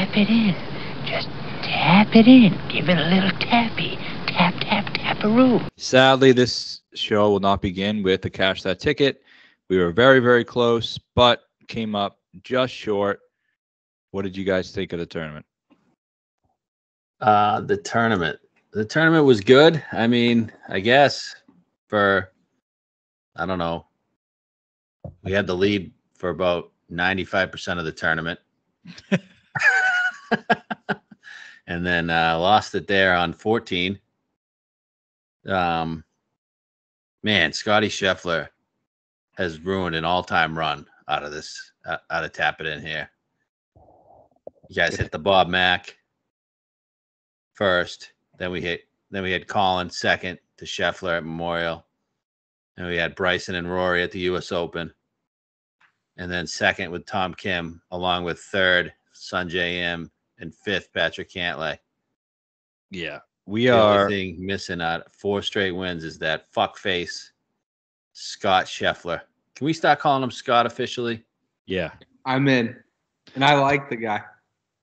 tap it in. Just tap it in. Give it a little tappy. Tap, tap, tap-a-roo. Sadly, this show will not begin with the Cash That Ticket. We were very, very close, but came up just short. What did you guys think of the tournament? The tournament was good. I mean, I guess I don't know. We had the lead for about 95% of the tournament. And then lost it there on 14. Man, Scotty Scheffler has ruined an all-time run out of this, out of Tap It In here. You guys hit the Bob Mack first. Then we had Colin second to Scheffler at Memorial. And we had Bryson and Rory at the U.S. Open. And then second with Tom Kim, along with third, Sungjae Im, and fifth, Patrick Cantlay. Yeah, The only thing missing out 4 straight wins is that fuckface Scott Scheffler. Can we start calling him Scott officially? Yeah. I'm in. And I like the guy.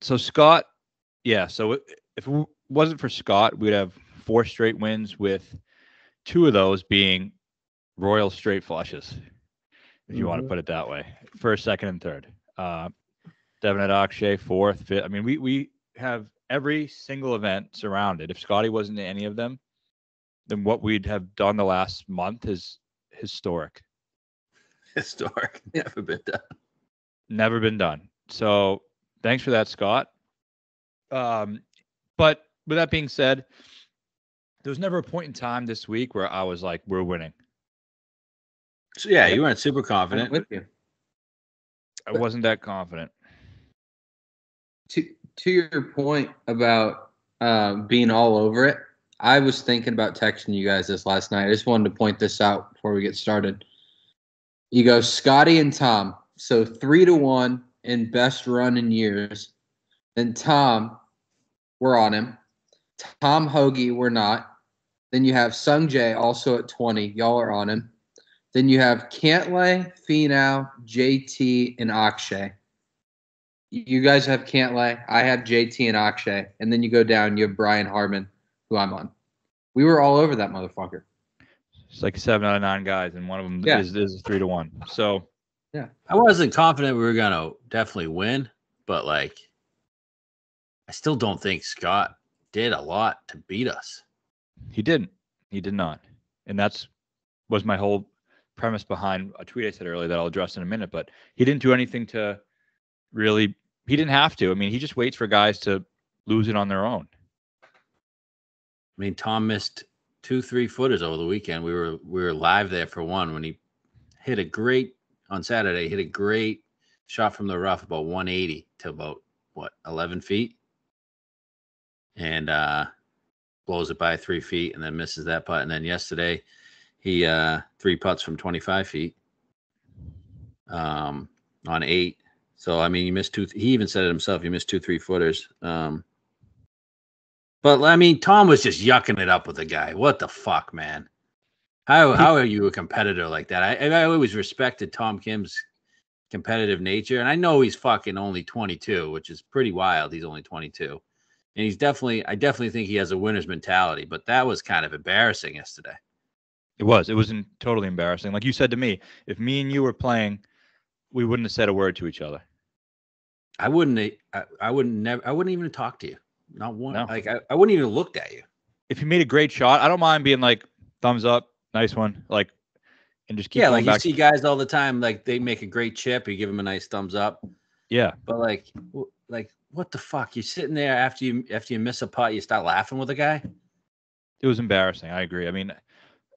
So Scott, yeah. So if it wasn't for Scott, we'd have 4 straight wins, with 2 of those being royal straight flushes, if you want to put it that way. First, second, and third. Devon at Akshay, fourth, fifth. I mean, we have every single event surrounded. If Scotty wasn't in any of them, then what we'd have done the last month is historic. Historic. Never been done. Never been done. So thanks for that, Scott. But with that being said, there was never a point in time this week where I was like, we're winning. So yeah, you weren't super confident. I'm with you. I wasn't that confident. To your point about being all over it, I was thinking about texting you guys this last night. I just wanted to point this out before we get started. You go Scotty and Tom. So 3-1 in best run in years. Then Tom, we're on him. Tom Hoagie, we're not. Then you have Sungjae also at 20. Y'all are on him. Then you have Cantlay, Finau, JT, and Akshay. You guys have Cantlay. I have JT and Akshay. And then you go down, you have Brian Harmon, who I'm on. We were all over that motherfucker. It's like 7 out of 9 guys, and one of them is 3-1. So yeah, I wasn't confident we were gonna definitely win, but like, I still don't think Scott did a lot to beat us. he didn't. He did not. And was my whole premise behind a tweet I said earlier that I'll address in a minute. But he didn't do anything to really. He didn't have to. I mean, he just waits for guys to lose it on their own. I mean, Tom missed 2 3-footers over the weekend. We were live there for one when he hit a great shot from the rough about 180 to about 11 feet, and blows it by 3 feet and then misses that putt. And then yesterday he 3 putts from 25 feet on 8. So I mean, he missed 2. He even said it himself. He missed 2 3-footers. But I mean, Tom was just yucking it up with the guy. What the fuck, man? How are you a competitor like that? I always respected Tom Kim's competitive nature, and I know he's fucking only 22, which is pretty wild. He's only 22, and I definitely think he has a winner's mentality. But that was kind of embarrassing yesterday. It was totally embarrassing. Like you said to me, if me and you were playing, we wouldn't have said a word to each other. I wouldn't even talk to you. Not one. No. Like I wouldn't even have looked at you. If you made a great shot, I don't mind being like, thumbs up, nice one, like, and just keep going like back. You see guys all the time, like they make a great chip, you give them a nice thumbs up. Yeah, but like what the fuck? You're sitting there after you miss a putt, you start laughing with a guy. It was embarrassing. I agree. I mean,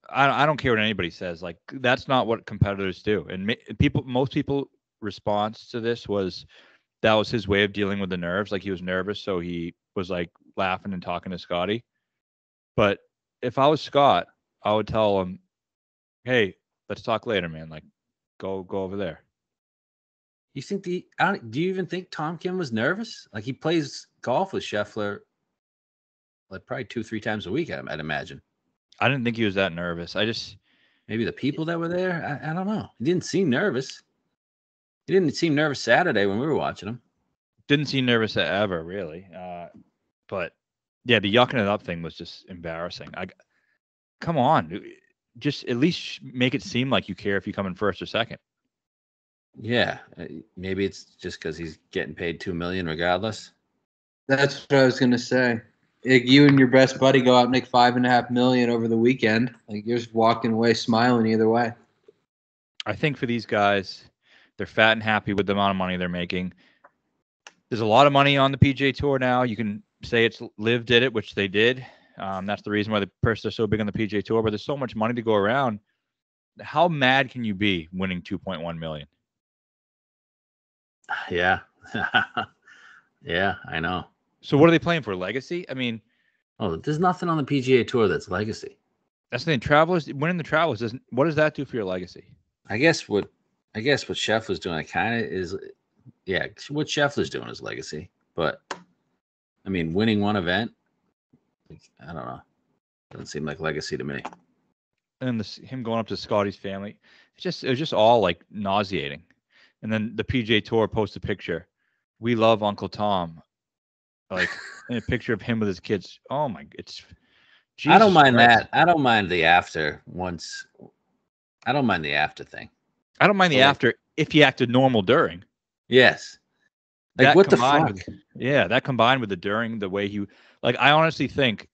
I don't care what anybody says. Like, that's not what competitors do. And most people response to this was that was his way of dealing with the nerves. Like, he was nervous, so he was like laughing and talking to Scotty. But if I was Scott, I would tell him, "Hey, let's talk later, man. Like, go over there." You think do you even think Tom Kim was nervous? Like, he plays golf with Scheffler like probably 2-3 times a week, I'd imagine. I didn't think he was that nervous. Maybe the people that were there, I don't know. He didn't seem nervous. He didn't seem nervous Saturday when we were watching him. Didn't seem nervous ever, really. But yeah, the yucking it up thing was just embarrassing. Come on, just at least make it seem like you care if you come in first or second. Yeah, maybe it's just because he's getting paid $2 million regardless. That's what I was gonna say. Like you and your best buddy go out and make $5.5 million over the weekend. Like you're just walking away smiling either way. I think for these guys, they're fat and happy with the amount of money they're making. There's a lot of money on the PGA Tour now. You can say it's Liv did it, which they did. That's the reason why the purses are so big on the PGA Tour. But there's so much money to go around. How mad can you be winning 2.1 million? Yeah. Yeah, I know. So what are they playing for? Legacy? I mean, there's nothing on the PGA Tour that's legacy. that's the thing. Travelers winning the Travelers doesn't. What does that do for your legacy? I guess what Scheffler's doing, it kind of is. Yeah, what Scheffler's doing is legacy. But I mean, winning one event, I don't know, doesn't seem like legacy to me. And him going up to Scotty's family, it was just all like nauseating. And then the PGA Tour posts a picture. We love Uncle Tom. Like in a picture of him with his kids. Oh my, it's. Jesus I don't mind Christ. that. I don't mind the after once. I don't mind the after thing. I don't mind the after if he acted normal during. Yes. Like what the fuck? That combined with the during, the way he, like, I honestly think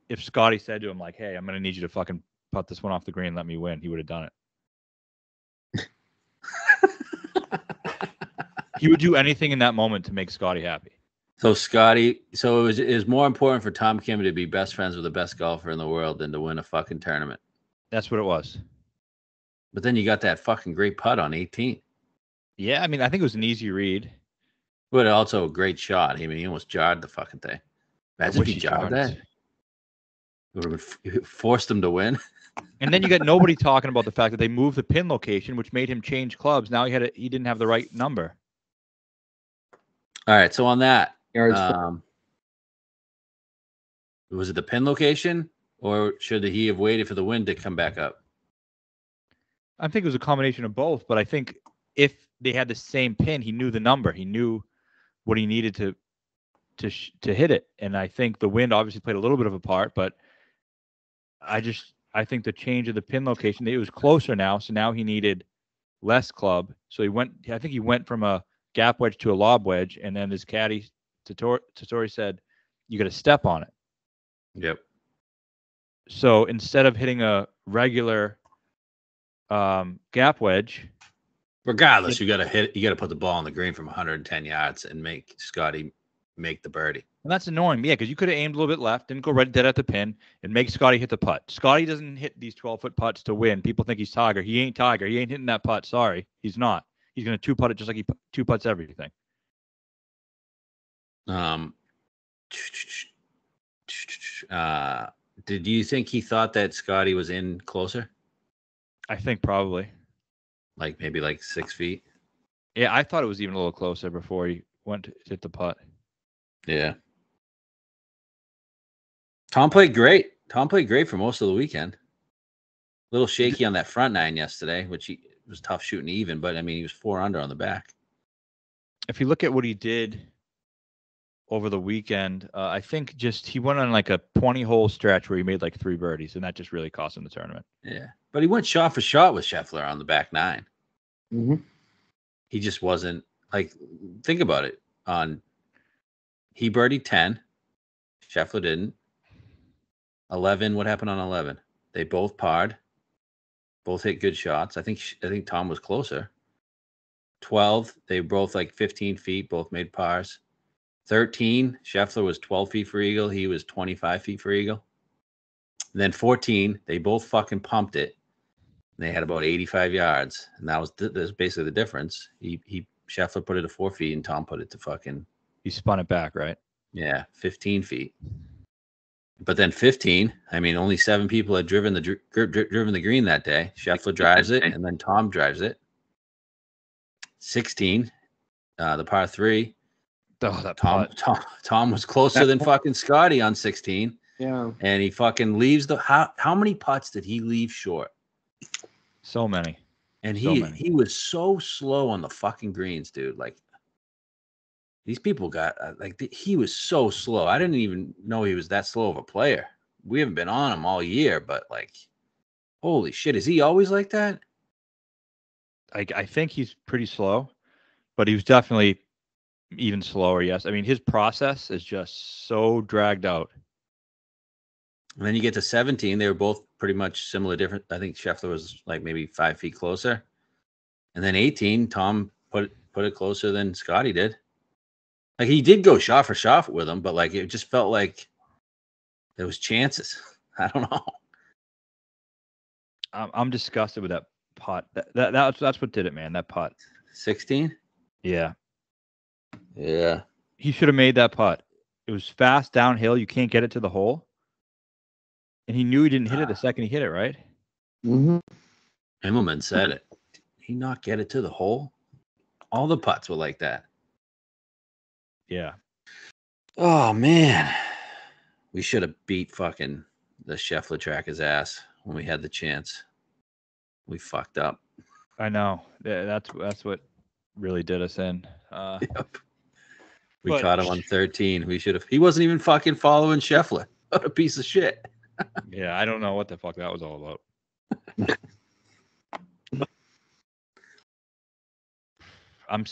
if Scotty said to him, like, hey, I'm going to need you to fucking putt this one off the green and let me win, he would have done it. He would do anything in that moment to make Scotty happy. So it was more important for Tom Kim to be best friends with the best golfer in the world than to win a fucking tournament. That's what it was. But then you got that fucking great putt on 18. Yeah, I mean, I think it was an easy read. But also a great shot. I mean, he almost jarred the fucking thing. Imagine if he jarred that. It would have forced him to win. And then you got nobody talking about the fact that they moved the pin location, which made him change clubs. Now he didn't have the right number. All right, so on that, was it the pin location, or should he have waited for the wind to come back up? I think it was a combination of both, but I think if they had the same pin, he knew the number. He knew what he needed to hit it, and I think the wind obviously played a little bit of a part. But I think the change of the pin location, it was closer now, so now he needed less club. So I think he went from a gap wedge to a lob wedge, and then his caddy Tatori said, "You got to step on it." Yep. So instead of hitting a regular gap wedge, regardless, you got to put the ball on the green from 110 yards and make Scotty make the birdie. And that's annoying. Yeah, because you could have aimed a little bit left, didn't go right dead at the pin, and make Scotty hit the putt. Scotty doesn't hit these 12-foot putts to win. People think he's Tiger. He ain't Tiger. He ain't hitting that putt. Sorry, he's not. He's going to two-putt it just like he two-putts everything. Did you think he thought that Scotty was in closer? I think probably. Like maybe like 6 feet? Yeah, I thought it was even a little closer before he went to hit the putt. Yeah. Tom played great. Tom played great for most of the weekend. A little shaky on that front nine yesterday, which he was tough shooting even, but I mean, he was 4 under on the back. If you look at what he did over the weekend, I think he went on like a 20-hole stretch where he made like 3 birdies, and that just really cost him the tournament. Yeah, but he went shot for shot with Scheffler on the back nine. Mm-hmm. He just wasn't like, think about it. He birdied 10. Scheffler didn't. 11. What happened on 11? They both parred. Both hit good shots. I think Tom was closer. 12. They both like 15 feet. Both made pars. 13. Scheffler was 12 feet for eagle. He was 25 feet for eagle. And then 14. They both fucking pumped it. They had about 85 yards, and that was basically the difference. Scheffler put it to 4 feet, and Tom put it to fucking. He spun it back, right? Yeah, 15 feet. But then 15. I mean, only 7 people had driven the green that day. Scheffler drives it, and then Tom drives it. 16, the par 3. Oh, that Tom was closer than fucking Scotty on 16. Yeah, and he fucking leaves how many putts did he leave short? So many. And he was so slow on the fucking greens, dude. Like, These people got he was so slow. I didn't even know he was that slow of a player. We haven't been on him all year, but like, holy shit, is he always like that? I think he's pretty slow, but he was definitely even slower. Yes, I mean his process is just so dragged out. And then you get to 17, they were both pretty much similar, different. I think Scheffler was like maybe 5 feet closer, and then 18, Tom put it closer than Scotty did. Like he did go shot for shot with him, but like it just felt like there was chances. I don't know. I'm disgusted with that putt. That's what did it, man. That putt. 16. Yeah, Yeah. he should have made that putt. It was fast downhill. You can't get it to the hole, and he knew he didn't hit it the second he hit it. Right. Mm-hmm. Immelman said it. Did he not get it to the hole? All the putts were like that. Yeah. Oh man, we should have beat fucking the Scheffler tracker's ass when we had the chance. We fucked up. I know. That's what really did us in. Yep. We caught him on 13. We should have. He wasn't even fucking following Scheffler. What a piece of shit. Yeah, I don't know what the fuck that was all about.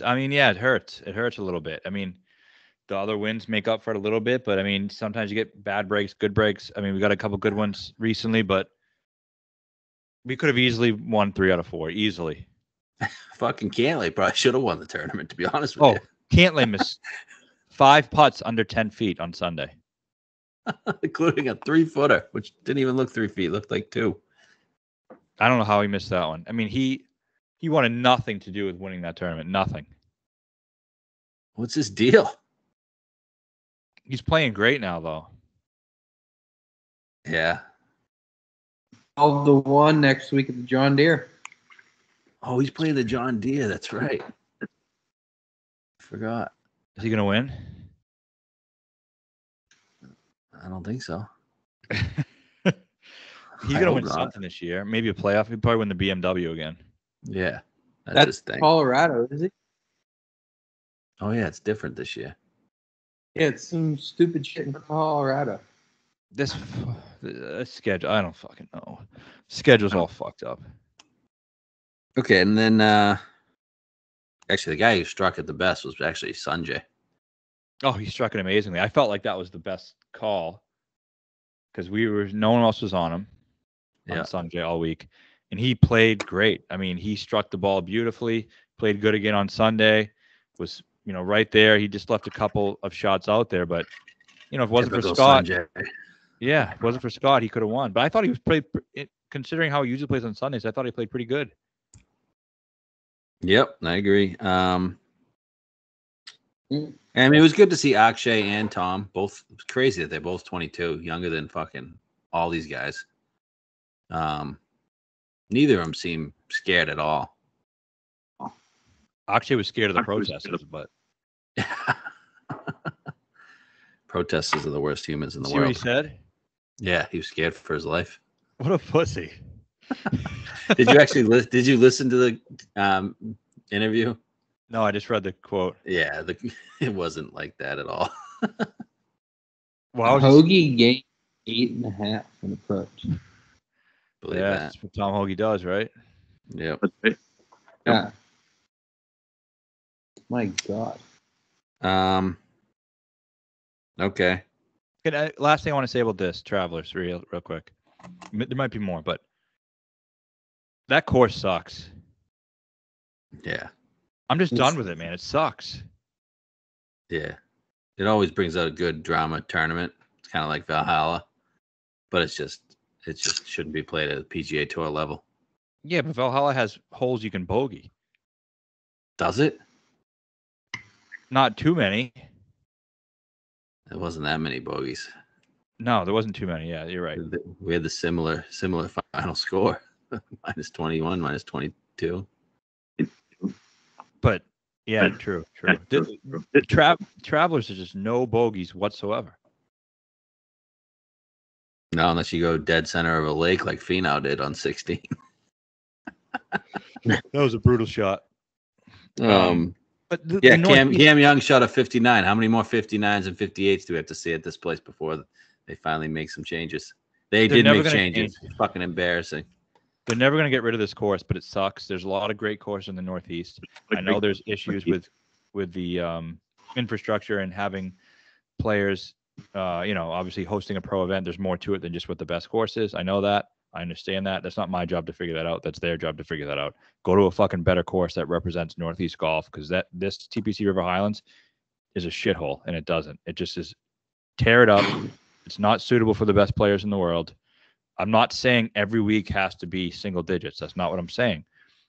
I mean, yeah, it hurts. It hurts a little bit. I mean, the other wins make up for it a little bit, but I mean, sometimes you get bad breaks, good breaks. I mean, we got a couple good ones recently, but we could have easily won 3 out of 4. Easily. Fucking Cantlay probably should have won the tournament, to be honest with you. Cantlay missed 5 putts under 10 feet on Sunday. Including a 3-footer, which didn't even look 3 feet, looked like 2. I don't know how he missed that one. I mean, he wanted nothing to do with winning that tournament. Nothing. What's his deal? He's playing great now, though. Yeah. 12-1 next week at the John Deere. Oh, he's playing the John Deere. That's right. Forgot. Is he going to win? I don't think so. He's going to win something this year. Maybe a playoff. He'll probably win the BMW again. Yeah. That's his thing. Colorado, is it? Oh, yeah. It's different this year. Yeah, it's some stupid shit in Colorado. This schedule, I don't fucking know. Schedule's all fucked up. Okay, and then actually the guy who struck it the best was actually Sanjay. Oh, he struck it amazingly. I felt like that was the best call because no one else was on him on Sanjay all week, and he played great. I mean, he struck the ball beautifully, played good again on Sunday, was right there. He just left a couple of shots out there, but if it wasn't for Scott, Sanjay. Yeah, if it wasn't for Scott, he could have won. But I thought he was played, considering how he usually plays on Sundays, I thought he played pretty good. Yep, I agree. I mean, it was good to see Akshay and Tom both. It's crazy that they're both 22, younger than fucking all these guys. Neither of them seem scared at all. Akshay was scared of the protesters, but protesters are the worst humans in the see world. what he said? Yeah, he was scared for his life. What a pussy! Did you actually Did you listen to the interview? No, I just read the quote. Yeah, it wasn't like that at all. Well, Hoagie gained 8.5 in approach. Believe yeah, that. that's what Tom Hoagie does, right? Yep. Yeah. My God. Okay. Last thing I want to say about this, Travelers, real quick. There might be more, but that course sucks. Yeah. I'm just done with it, man. It sucks. Yeah. It always brings out a good drama tournament. It's kind of like Valhalla, but it just shouldn't be played at a PGA Tour level. Yeah, but Valhalla has holes you can bogey. Does it? Not too many. It wasn't that many bogeys. No, there wasn't too many. Yeah, you're right. We had the similar final score. minus 21, minus 22. But yeah, true. The Travelers are just no bogeys whatsoever. No, unless you go dead center of a lake like Finau did on 16. That was a brutal shot. But the Yeah, Northeast, Cam Young shot a 59. How many more 59s and 58s do we have to see at this place before they finally make some changes? They They're did never make gonna changes. change. It's fucking embarrassing. they're never going to get rid of this course, but it sucks. There's a lot of great courses in the Northeast. I know there's issues with the infrastructure and having players, obviously hosting a pro event. There's more to it than just what the best course is. I know that. I understand that. That's not my job to figure that out. That's their job to figure that out. Go to a fucking better course that represents Northeast golf, because this TPC River Highlands is a shithole, and it doesn't. It just is. Tear it up. It's not suitable for the best players in the world. I'm not saying every week has to be single digits. That's not what I'm saying.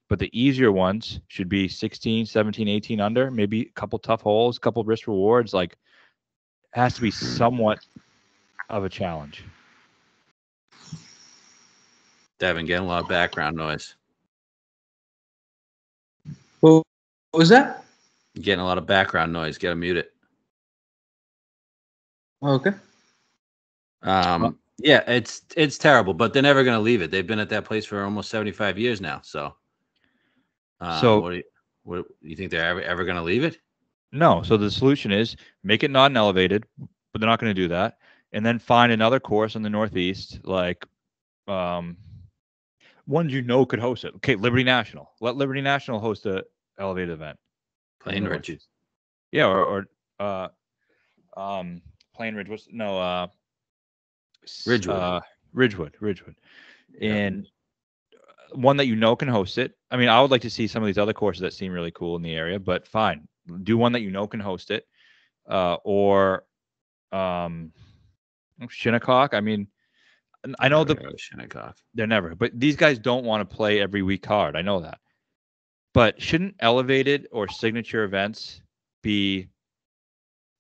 But the easier ones should be 16, 17, 18 under, maybe a couple tough holes, a couple risk rewards. Like, it has to be somewhat of a challenge. Devin, getting a lot of background noise. What was that? Getting a lot of background noise. Gotta mute it. Okay. Yeah, it's terrible, but they're never gonna leave it. They've been at that place for almost 75 years now. So, what do you think they're ever gonna leave it? No. So the solution is make it non-elevated, but they're not going to do that. And then find another course in the Northeast, like ones could host it. Okay, Liberty National. Let Liberty National host a elevated event. Plain Ridge. Northeast. Yeah, or Plain Ridge. Ridgewood. Ridgewood. Yeah. And one that can host it. I mean, I would like to see some of these other courses that seem really cool in the area, but fine. Do one that can host it. Or Shinnecock. I mean, I know Shinnecock. they're never, but these guys don't want to play every week hard. I know that. But shouldn't elevated or signature events be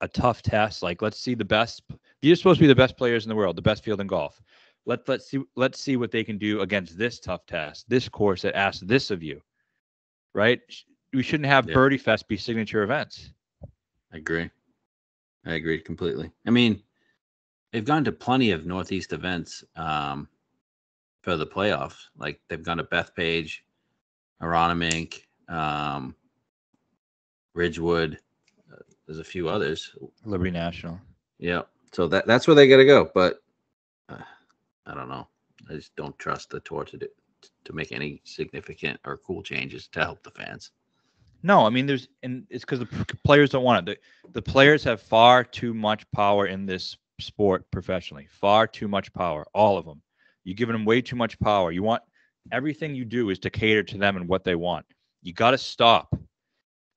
a tough test? Like, let's see the best. You're supposed to be the best players in the world, the best field in golf. Let's see what they can do against this tough test, this course that asks this of you, right? We shouldn't have Birdie Fest be signature events. I agree completely. I mean, they've gone to plenty of Northeast events for the playoffs. Like, they've gone to Bethpage, Aronimink, Ridgewood. There's a few others. Liberty National. Yeah. So that's where they got to go. But I don't know. I just don't trust the tour to make any significant or cool changes to help the fans. No, I mean, it's because the players don't want it. The players have far too much power in this sport professionally. Far too much power. All of them. You're giving them way too much power. You want everything you do is to cater to them and what they want. You got to stop.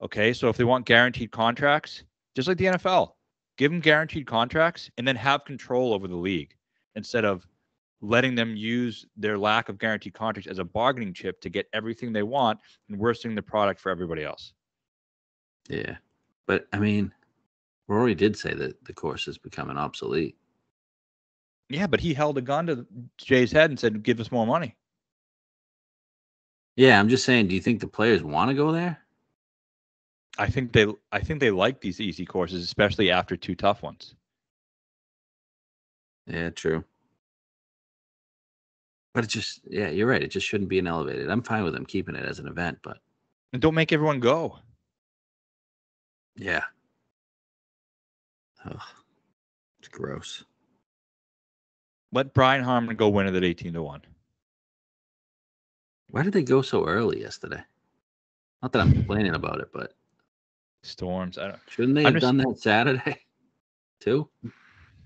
Okay, so if they want guaranteed contracts, just like the NFL, give them guaranteed contracts and then have control over the league instead of letting them use their lack of guaranteed contracts as a bargaining chip to get everything they want and worsening the product for everybody else. Yeah. But, I mean, Rory did say that the course is becoming obsolete. Yeah, but he held a gun to Jay's head and said, give us more money. Yeah, I'm just saying, do you think the players want to go there? I think they like these easy courses, especially after two tough ones. Yeah, true. But you're right. It just shouldn't be an elevated. I'm fine with them keeping it as an event, but. And don't make everyone go. Yeah. Ugh. It's gross. Let Brian Harmon go win it at 18-1. Why did they go so early yesterday? Not that I'm complaining about it, but. Storms. Shouldn't they have done that Saturday too?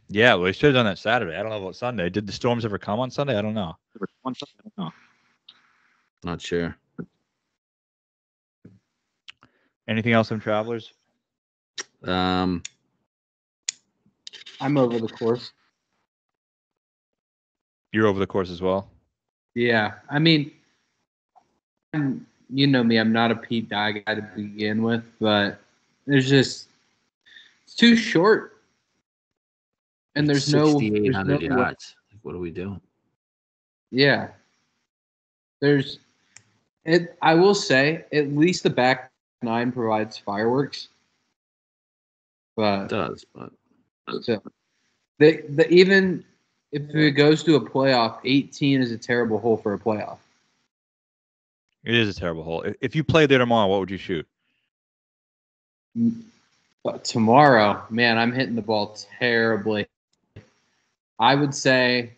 Yeah, well, they should have done that Saturday. I don't know about Sunday. Did the storms ever come on Sunday? I don't know. Not sure. Anything else on Travelers? I'm over the course. You're over the course as well? Yeah. I mean, you know me, I'm not a Pete Dye guy to begin with, but it's too short. And there's 6,800 yards. Like, what are we doing? Yeah. I will say, at least the back nine provides fireworks. But It does, but so even if it goes to a playoff, 18 is a terrible hole for a playoff. It is a terrible hole. If you played there tomorrow, what would you shoot? But tomorrow, man, I'm hitting the ball terribly. I would say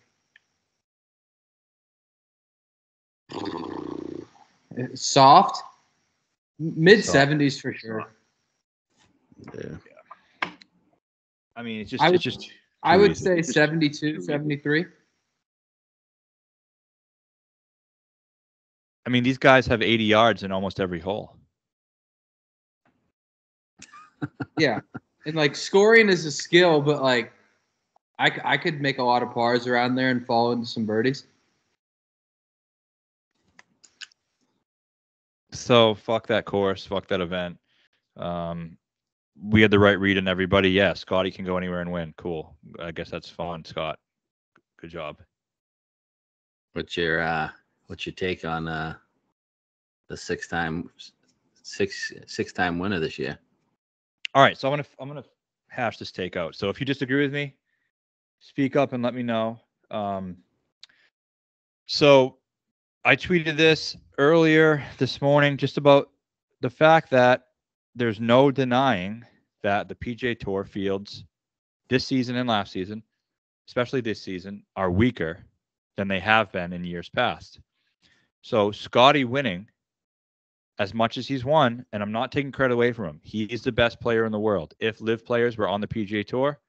soft, mid 70s for sure. Yeah. I mean, it's just I would, it's just I too would easy. say 72, 73. I mean, these guys have 80 yards in almost every hole. Yeah. And like scoring is a skill, but like I could make a lot of pars around there and fall into some birdies. So fuck that course, fuck that event. We had the right read on everybody. Yeah, Scotty can go anywhere and win. Cool. I guess that's fun, Scott. Good job. What's your take on the six-time winner this year? All right, so I'm gonna hash this take out. So if you disagree with me, speak up and let me know. So I tweeted this earlier this morning just about the fact that there's no denying that the PGA Tour fields this season and last season, especially this season, are weaker than they have been in years past. So Scotty winning as much as he's won, and I'm not taking credit away from him, he is the best player in the world. If live players were on the PGA Tour,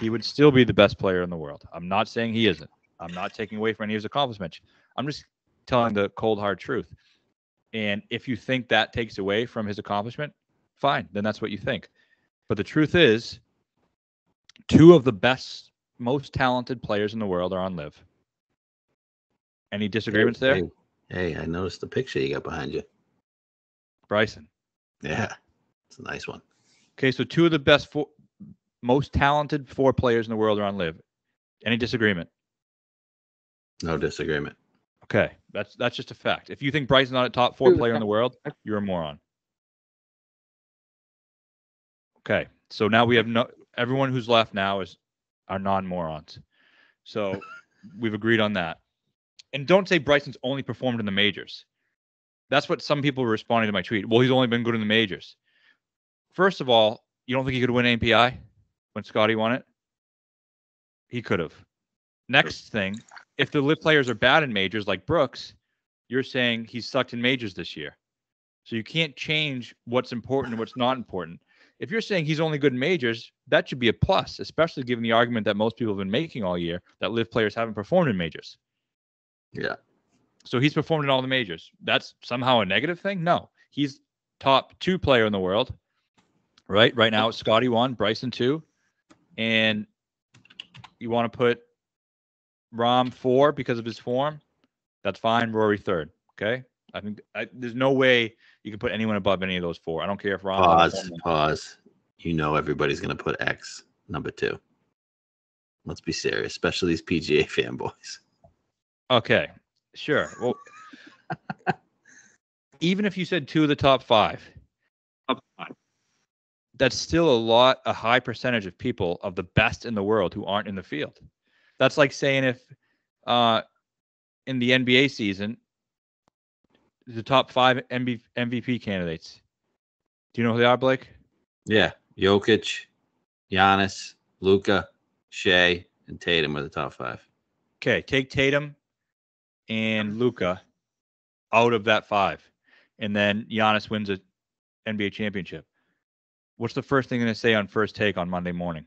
he would still be the best player in the world. I'm not saying he isn't. I'm not taking away from any of his accomplishments. I'm just telling the cold, hard truth. And if you think that takes away from his accomplishment, fine, then that's what you think. But the truth is, two of the best, most talented players in the world are on live. Any disagreements there? Hey, I noticed the picture you got behind you. Bryson. Yeah, it's a nice one. Okay, so two of the most talented four players in the world are on live. Any disagreement? No disagreement. Okay, that's just a fact. If you think Bryson's not a top four player in the world, you're a moron. Okay, so now we have everyone who's left now are non-morons. So we've agreed on that. And don't say Bryson's only performed in the majors. That's what some people were responding to my tweet. Well, he's only been good in the majors. First of all, you don't think he could win API when Scotty won it? He could have. Next thing, if the live players are bad in majors like Brooks, you're saying he's sucked in majors this year. So you can't change what's important and what's not important. If you're saying he's only good in majors, that should be a plus, especially given the argument that most people have been making all year that live players haven't performed in majors. Yeah. So he's performed in all the majors. That's somehow a negative thing? No. He's top 2 player in the world. Right? Right now, it's Scotty 1, Bryson 2. And you want to put Rahm 4 because of his form? That's fine. Rory 3rd. Okay? I think there's no way you can put anyone above any of those 4. I don't care if Rahm. Pause. You know everybody's going to put X number 2. Let's be serious, especially these PGA fanboys. Okay. Sure. Well, even if you said 2 of the top 5, that's still a high percentage of people of the best in the world who aren't in the field. That's like saying if in the NBA season, the top 5 MVP candidates. Do you know who they are, Blake? Yeah. Jokic, Giannis, Luka, Shea, and Tatum are the top 5. Okay. Take Tatum and Luka out of that 5. And then Giannis wins an NBA championship. What's the first thing they're going to say on First Take on Monday morning?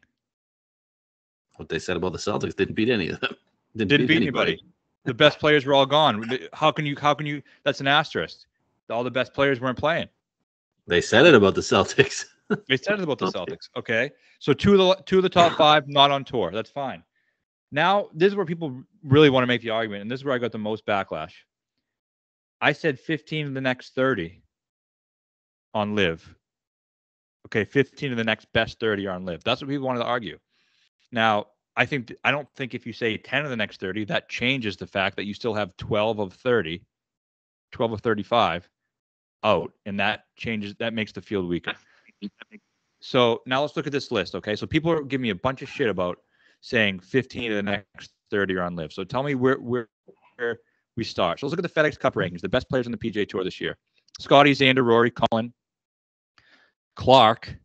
What they said about the Celtics didn't beat any of them. Didn't beat anybody. The best players were all gone. How can you? That's an asterisk. All the best players weren't playing. They said it about the Celtics. They said it about the Celtics. Okay. So two of the top 5 not on tour. That's fine. Now, this is where people really want to make the argument, and this is where I got the most backlash. I said 15 of the next 30 on live. Okay, 15 of the next best 30 are on live. That's what people wanted to argue. Now, I don't think if you say 10 of the next 30, that changes the fact that you still have 12 of 30, 12 of 35 out, and that makes the field weaker. So now let's look at this list, okay? So people are giving me a bunch of shit about saying 15 of the next 30 are on live. So tell me where we start. So let's look at the FedEx Cup rankings, the best players on the PGA Tour this year. Scotty, Xander, Rory, Colin. Clark,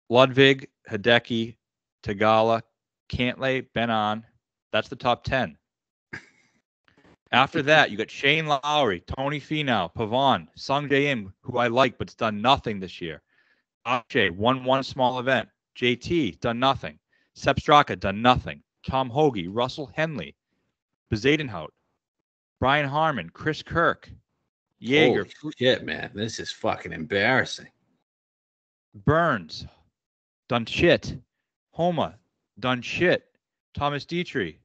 Ludwig, Hideki, Tagala, Cantlay, Ben-An. That's the top 10. After that, you got Shane Lowry, Tony Finau, Pavon, Sung Jae Im, who I like but's done nothing this year. Akshay won one small event. JT done nothing. Sepp Straka done nothing. Tom Hoagie, Russell Henley, Bezadenhout, Brian Harmon, Chris Kirk, Jaeger, Holy shit, man. This is fucking embarrassing. Burns, done shit. Homa, done shit. Thomas Dietrich,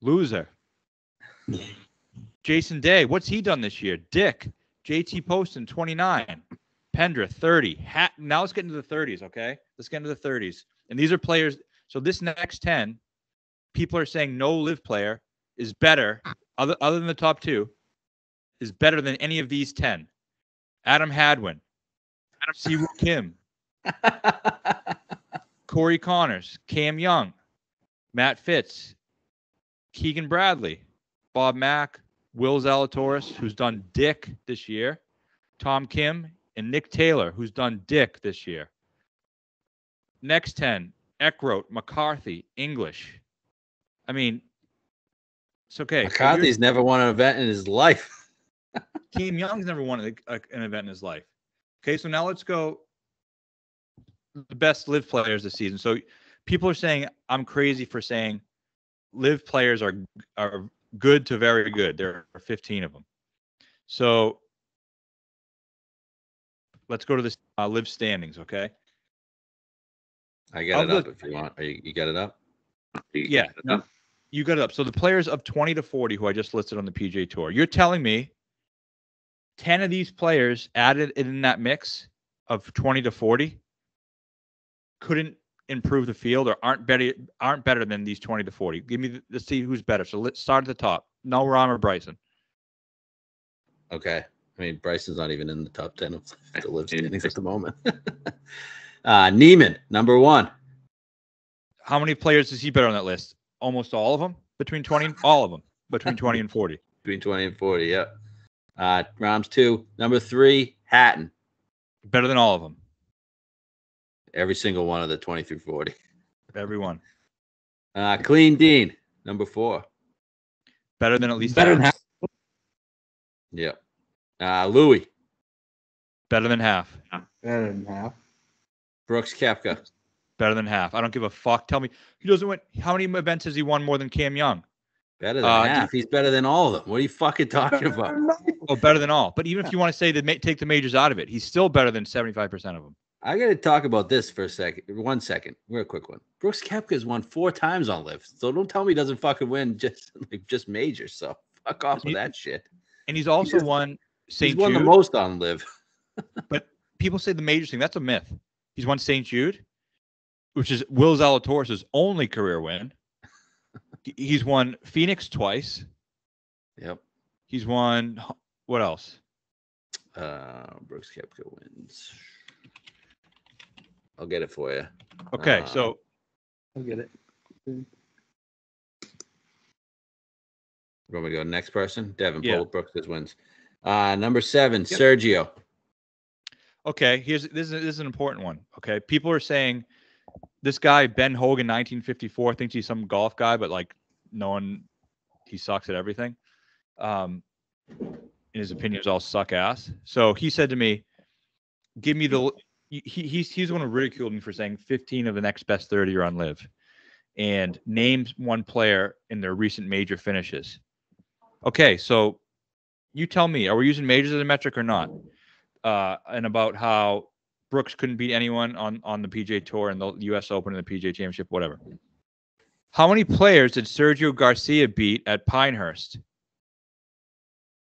loser. Jason Day, what's he done this year? Dick, JT Poston, 29. Pendra, 30. Now let's get into the 30s, okay? Let's get into the 30s. And these are players. So this next 10, people are saying no live player is better, other than the top 2, is better than any of these 10. Adam Hadwin, Siwoo Kim, Corey Connors, Cam Young, Matt Fitz, Keegan Bradley, Bob Mack, Will Zalatoris, who's done dick this year, Tom Kim, and Nick Taylor, who's done dick this year. Next 10, Eckroat, McCarthy, English. I mean, it's okay. McCarthy's never won an event in his life. Cam Young's never won an event in his life. Okay, so now let's go the best live players this season. So people are saying I'm crazy for saying live players are good to very good. There are 15 of them. So let's go to the live standings, okay? I got it up if you want. You got it up? Yeah, no, you got it up. So the players of 20 to 40 who I just listed on the PGA Tour, you're telling me 10 of these players added in that mix of 20 to 40 couldn't improve the field or aren't better than these 20 to 40. Let's see who's better. So let's start at the top. No Rahm or Bryson. Okay. I mean, Bryson's not even in the top 10 of the live standings at the moment. Neiman, number 1. How many players is he better on that list? Almost all of them? All of them. Between 20 and 40. Between 20 and 40, yeah. Rahm's 2. Number 3, Hatton. Better than all of them. Every single one of the 20 through 40. Everyone. Clean Dean, number 4. Better than at least Better than half. Yep. Louis. Better than half. Better than half. Brooks Koepka. Better than half. I don't give a fuck. Tell me, he doesn't win. How many events has he won more than Cam Young? Better than half. He's better than all of them. What are you fucking talking about? Oh, better than all. But even if you want to say take the majors out of it, he's still better than 75% of them. I got to talk about this for a second. 1 second. Real quick one. Brooks Koepka's won 4 times on live. So don't tell me he doesn't fucking win just majors. So fuck off with that shit. And he's also won St. Jude. He's won the most on live. But people say the majors thing. That's a myth. He's won St. Jude, which is Will Zalatoris' only career win. He's won Phoenix twice. Yep. He's won what else? Brooks Koepka wins. I'll get it for you. Okay, so I'll get it. You want me to go next person? Devon. Yeah. Pull Brooks' wins. Number 7, Sergio. okay, this is an important one. Okay, people are saying this guy Ben Hogan, 1954, thinks he's some golf guy, but like he sucks at everything. In his opinions, all suck ass. So he said to me, "Give me the." He's the one who ridiculed me for saying 15 of the next best 30 are on live, and names one player in their recent major finishes. Okay, so you tell me, are we using majors as a metric or not? And about how Brooks couldn't beat anyone on the PGA Tour and the U.S. Open and the PGA Championship, whatever. How many players did Sergio Garcia beat at Pinehurst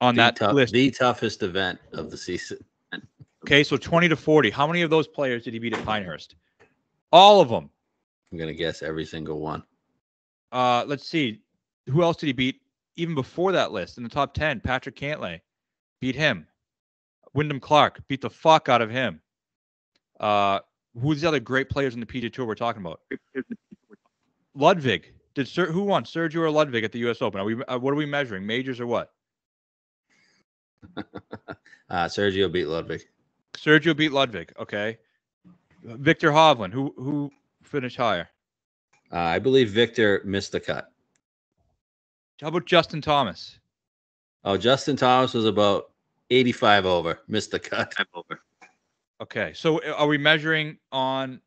on that list? The toughest event of the season. Okay, so 20 to 40. How many of those players did he beat at Pinehurst? All of them. I'm going to guess every single one. Let's see. Who else did he beat even before that list in the top 10? Patrick Cantlay beat him. Wyndham Clark beat the fuck out of him. Who's the other great players in the PGA Tour we're talking about? Ludwig. Who won? Sergio or Ludwig at the U.S. Open? What are we measuring? Majors or what? Sergio beat Ludwig. Sergio beat Ludwig. Okay. Victor Hovland. Who finished higher? I believe Victor missed the cut. How about Justin Thomas? Oh, Justin Thomas was about 85 over. Missed the cut. Okay. So are we measuring on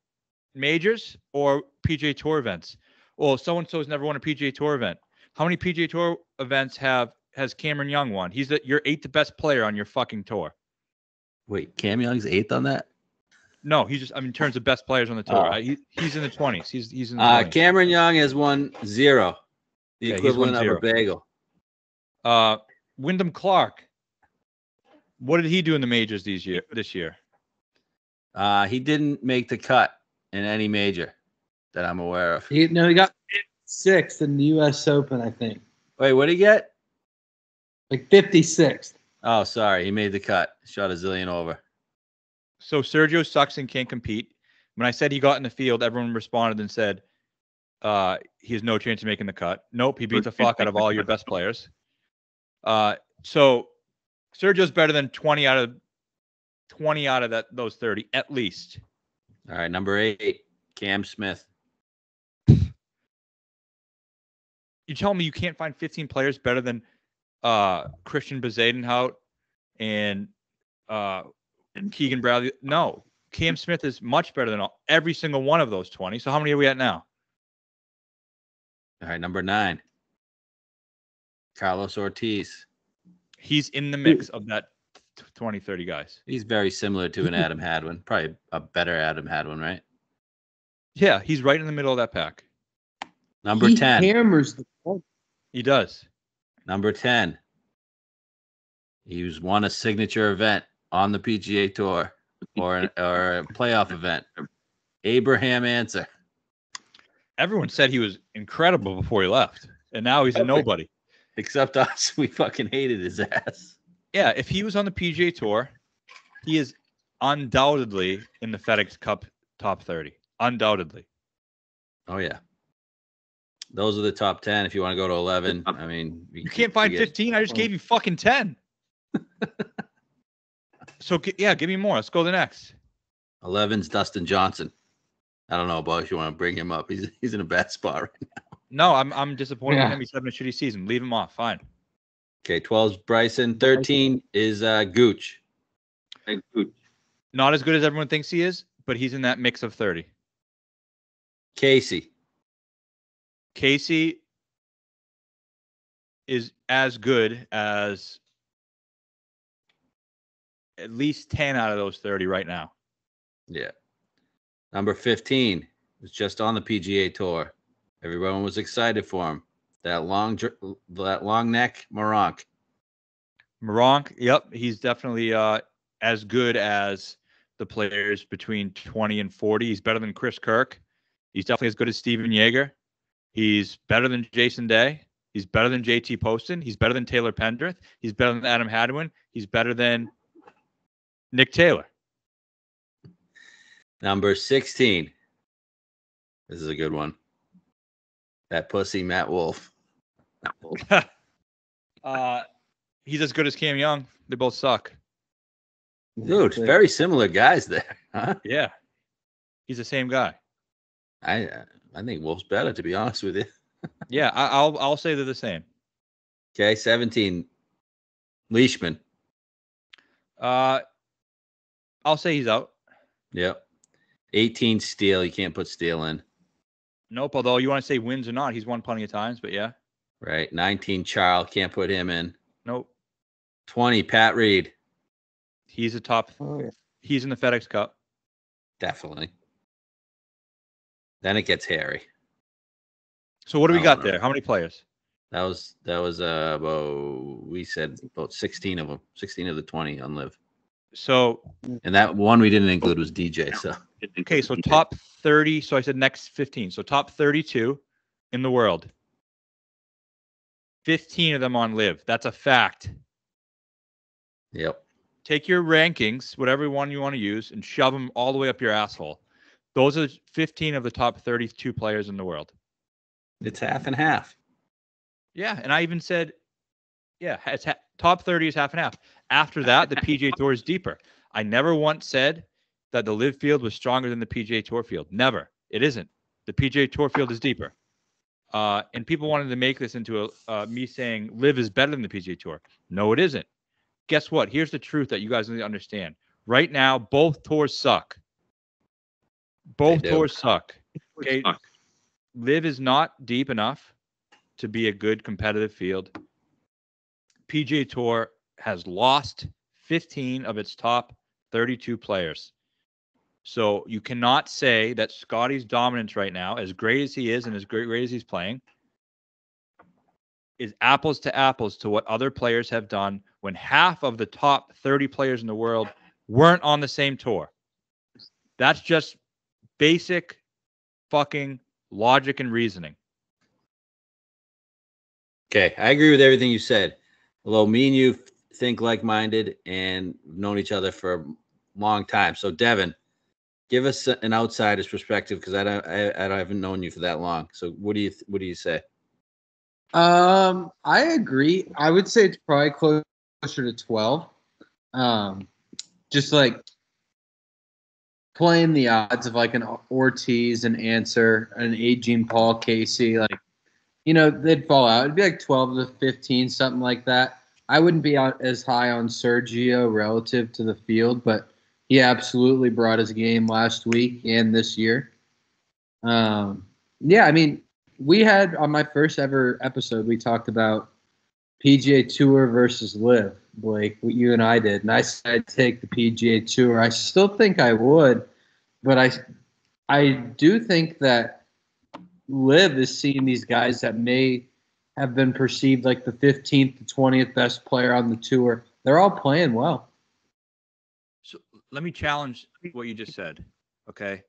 majors or PGA Tour events? Well, so-and-so's never won a PGA Tour event. How many PGA Tour events has Cameron Young won? He's your 8th best player on your fucking tour. Wait, Cam Young's 8th on that? No, he's just, in terms of best players on the tour. He's in the 20s. He's in the 20s. Cameron Young has won 0. The Okay, he's won equivalent of 0. a bagel. Wyndham Clark. What did he do in the majors this year? He didn't make the cut in any major that I'm aware of. He got 6th in the U.S. Open, I think. Wait, what did he get? Like 56th. Oh, sorry. He made the cut. Shot a zillion over. So Sergio sucks and can't compete. When I said he got in the field, everyone responded and said he has no chance of making the cut. Nope, he beat the fuck out of all your best players. So Sergio's better than 20 out of those 30 at least. All right, number 8, Cam Smith. You tell me you can't find 15 players better than Christian Bezuidenhout and Keegan Bradley? No, Cam Smith is much better than every single one of those 20. So how many are we at now? All right, number 9, Carlos Ortiz. He's in the mix of that 20, 30 guys. He's very similar to an Adam Hadwin. Probably a better Adam Hadwin, right? Yeah, he's right in the middle of that pack. Number He 10. hammers the ball. He does. Number 10. He's won a signature event on the PGA Tour or a playoff event. Abraham Answer. Everyone said he was incredible before he left, and now he's a nobody. Except us. We fucking hated his ass. Yeah, if he was on the PGA Tour, he is undoubtedly in the FedEx Cup top 30. Undoubtedly. Oh, yeah. Those are the top 10. If you want to go to 11, I mean. You can't find 15? I just gave you fucking 10. So, yeah, give me more. Let's go to the next. 11's Dustin Johnson. I don't know about if you want to bring him up. He's in a bad spot right now. No, I'm disappointed in him. He's having a shitty season. Leave him off. Fine. Okay, 12's Bryson. 13 is Gooch. Not as good as everyone thinks he is, but he's in that mix of 30. Casey is as good as at least 10 out of those 30 right now. Yeah. Number 15 was just on the PGA Tour. Everyone was excited for him. That long neck, Moronk. Yep. He's definitely as good as the players between 20 and 40. He's better than Chris Kirk. He's definitely as good as Steven Yeager. He's better than Jason Day. He's better than JT Poston. He's better than Taylor Pendrith. He's better than Adam Hadwin. He's better than Nick Taylor. Number 16. This is a good one. That pussy, Matt Wolf. He's as good as Cam Young. They both suck. Dude, very similar guys there. Huh? Yeah. He's the same guy. I think Wolf's better, to be honest with you. Yeah, I'll say they're the same. Okay, 17. Leishman. I'll say he's out. Yep. 18 Steele. You can't put Steele in. Nope. Although you want to say wins or not, he's won plenty of times. But yeah. Right. 19 Charles. Can't put him in. Nope. 20 Pat Reed. He's a top. Oh, yeah. He's in the FedEx Cup. Definitely. Then it gets hairy. So what do we I got don't know. there? How many players? That was about, we said about 16 of them. 16 of the 20 on live. So And that one we didn't include was DJ. So okay, so top 30. So I said next 15. So top 32 in the world. 15 of them on live. That's a fact. Yep. Take your rankings, whatever one you want to use, and shove them all the way up your asshole. Those are 15 of the top 32 players in the world. It's half and half. Yeah, and I even said, yeah, it's top 30 is half and half. After that, the PGA Tour is deeper. I never once said that the Live field was stronger than the PGA Tour field. Never. It isn't. The PGA Tour field is deeper. And people wanted to make this into me saying Live is better than the PGA Tour. No, it isn't. Guess what? Here's the truth that you guys need to understand. Right now, both tours suck. Both tours suck. Okay. Live is not deep enough to be a good competitive field. PGA Tour has lost 15 of its top 32 players. So you cannot say that Scotty's dominance right now, as great as he is and as great as he's playing, is apples to apples to what other players have done when half of the top 30 players in the world weren't on the same tour. That's just basic fucking logic and reasoning. Okay, I agree with everything you said. Although me and you think like-minded and known each other for a long time. So, Devon, give us an outsider's perspective because I haven't known you for that long. So, what do you say? I agree. I would say it's probably closer to 12. Just like playing the odds of like an Ortiz, an Answer, an aging Paul Casey, like, you know, they'd fall out. It'd be like 12 to 15, something like that. I wouldn't be out as high on Sergio relative to the field, but he absolutely brought his game last week and this year. Yeah, I mean, we had on my first ever episode, we talked about PGA Tour versus Live, Blake, what you and I did. And I said I'd take the PGA Tour. I still think I would, but I do think that Live is seeing these guys that may have been perceived like the 15th to 20th best player on the tour. They're all playing well. So let me challenge what you just said, okay?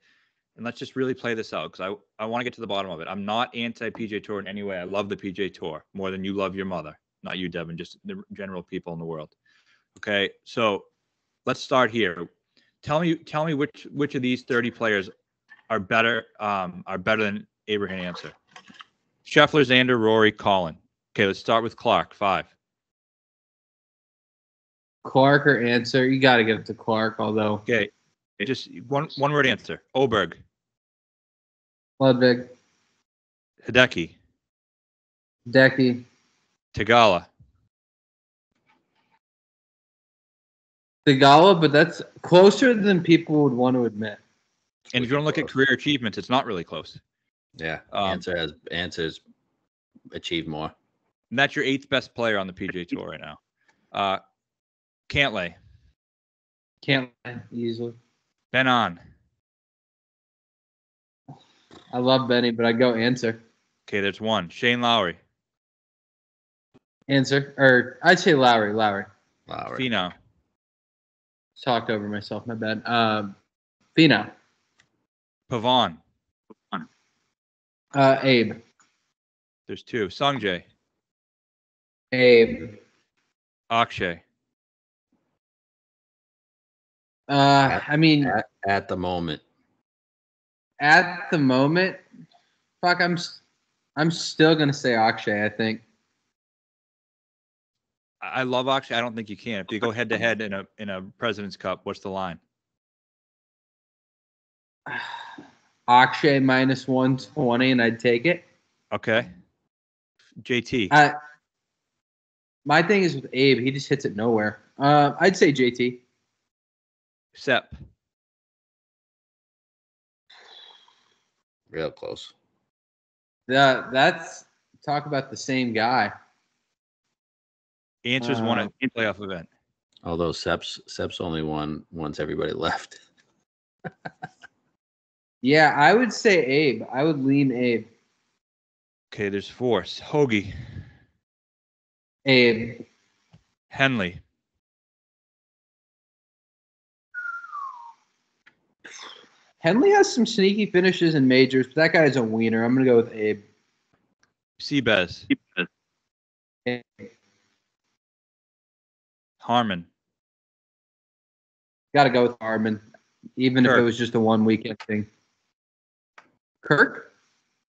And let's just really play this out because I want to get to the bottom of it. I'm not anti-PGA Tour in any way. I love the PGA Tour more than you love your mother. Not you, Devon, just the general people in the world. Okay, so let's start here. Tell me which of these 30 players are better than Abraham Answer. Scheffler, Xander, Rory, Colin. Okay, let's start with Clark. 5. Clark or Answer? You got to give it to Clark, although. Okay, just one word answer. Oberg. Ludwig. Hideki. Decky. Tagala. Tagala, but that's closer than people would want to admit. And if you want to look at career achievements, it's not really close. Yeah, Answer's achieved more. And that's your 8th best player on the PGA Tour right now. Cantlay. Can't easily. Ben On. I love Benny, but I'd go Answer. Okay, there's 1. Shane Lowry. Answer. Or I'd say Lowry. Finau. Talked over myself, my bad. Finau. Pavon. Abe. There's 2. Sungjae. Abe. Akshay. I mean, At the moment. At the moment, fuck, I'm still gonna say Akshay. I think. I love Akshay. I don't think you can. If you go head to head in a President's Cup, what's the line? Akshay minus 120, and I'd take it. Okay. JT. My thing is with Abe, he just hits it nowhere. I'd say JT. Sep. Real close. That's talk about the same guy. Answers won a playoff event. Although Sep's only won once everybody left. Yeah, I would say Abe. I would lean Abe. Okay, there's 4. Hoagie. Abe. Henley. Henley has some sneaky finishes in majors, but that guy's a wiener. I'm going to go with Abe. Seabez. Abe. Harmon. Got to go with Harmon, even Kirk. if it was just a one weekend thing. Kirk?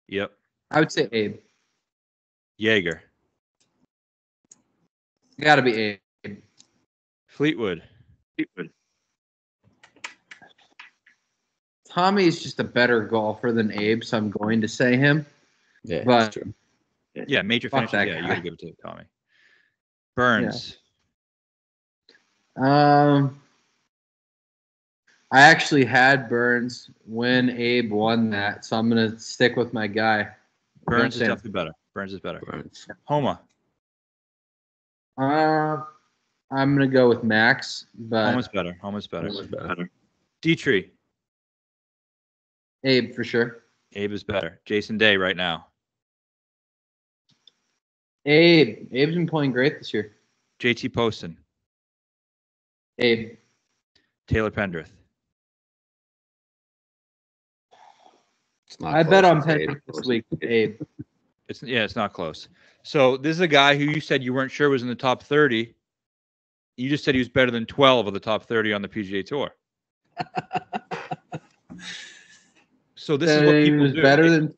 Yep. I would say Abe. Jaeger. Got to be Abe. Fleetwood. Tommy is just a better golfer than Abe, so I'm going to say him. Yeah, But that's true. Yeah, major Fuck finishes. that Yeah, you guy. got to give it to Tommy. Burns. I actually had Burns when Abe won that, so I'm gonna stick with my guy. Burns is Sam. definitely better. Burns is better. Burns. Homa. I'm gonna go with Max, but Homa's better. Homa's better. Homa's better. Dietrich. Abe for sure. Abe is better. Jason Day right now. Abe's been playing great this year. JT Poston. Abe. Taylor Pendrith. It's not I bet close, on it's Penrith Abe. this week. Abe. It's not close. So this is a guy who you said you weren't sure was in the top 30. You just said he was better than 12 of the top 30 on the PGA Tour. So this is what Abe people was do. better than.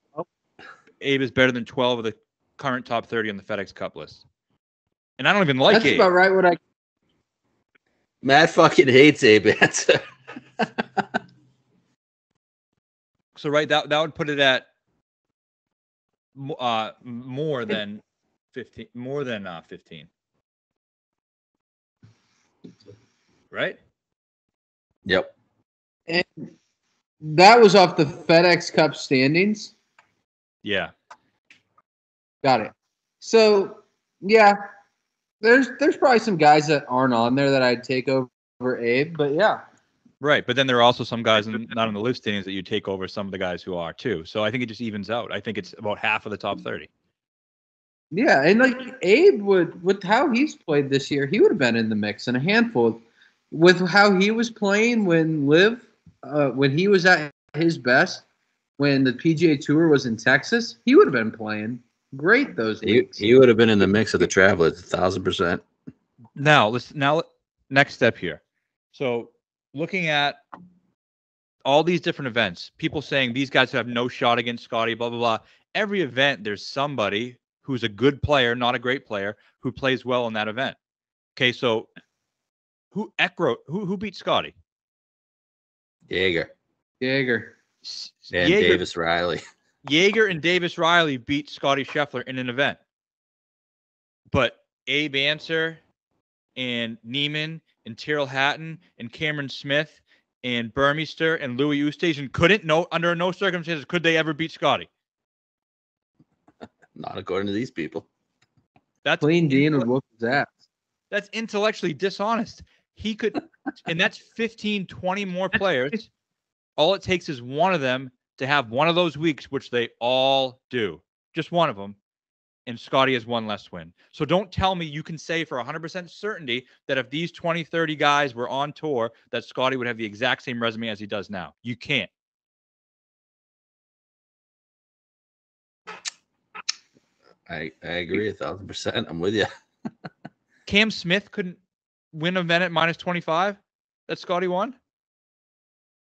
Abe is better than 12 of the current top 30 on the FedEx Cup list. And I don't even like That's Abe. about right. What I. Matt fucking hates Abe answer. So that would put it at more than 15. More than 15. Right? Yep. And that was off the FedEx Cup standings. Yeah. Got it. So yeah, there's probably some guys that aren't on there that I'd take over Abe, but yeah. Right, but then there are also some guys not on the live standings that you take over some of the guys who are too. So I think it just evens out. I think it's about half of the top 30. Yeah, and like Abe would, with how he's played this year, he would have been in the mix in a handful. With how he was playing when he was at his best, when the PGA Tour was in Texas, he would have been playing great those weeks. He would have been in the mix of the Travelers 1,000%. Now next step here. So looking at all these different events, people saying these guys have no shot against Scotty, blah, blah, blah. Every event, there's somebody who's a good player, not a great player, who plays well in that event. Okay, so who beat Scotty? Jaeger. Jaeger. And Davis Riley. Jaeger and Davis Riley beat Scotty Scheffler in an event. But Abe Answer and Neiman and Tyrrell Hatton and Cameron Smith and Burmeister and Louis Oosthuizen couldn't, under no circumstances, could they ever beat Scotty. Not according to these people. That's Clean Dean would whoop his ass. That's intellectually dishonest. He could, and that's 15, 20 more players. All it takes is one of them to have one of those weeks, which they all do. Just one of them. And Scotty has one less win. So don't tell me you can say for 100% certainty that if these 20, 30 guys were on tour, that Scotty would have the exact same resume as he does now. You can't. I agree 1,000%. I'm with you. Cam Smith couldn't win an event at minus 25 that Scotty won?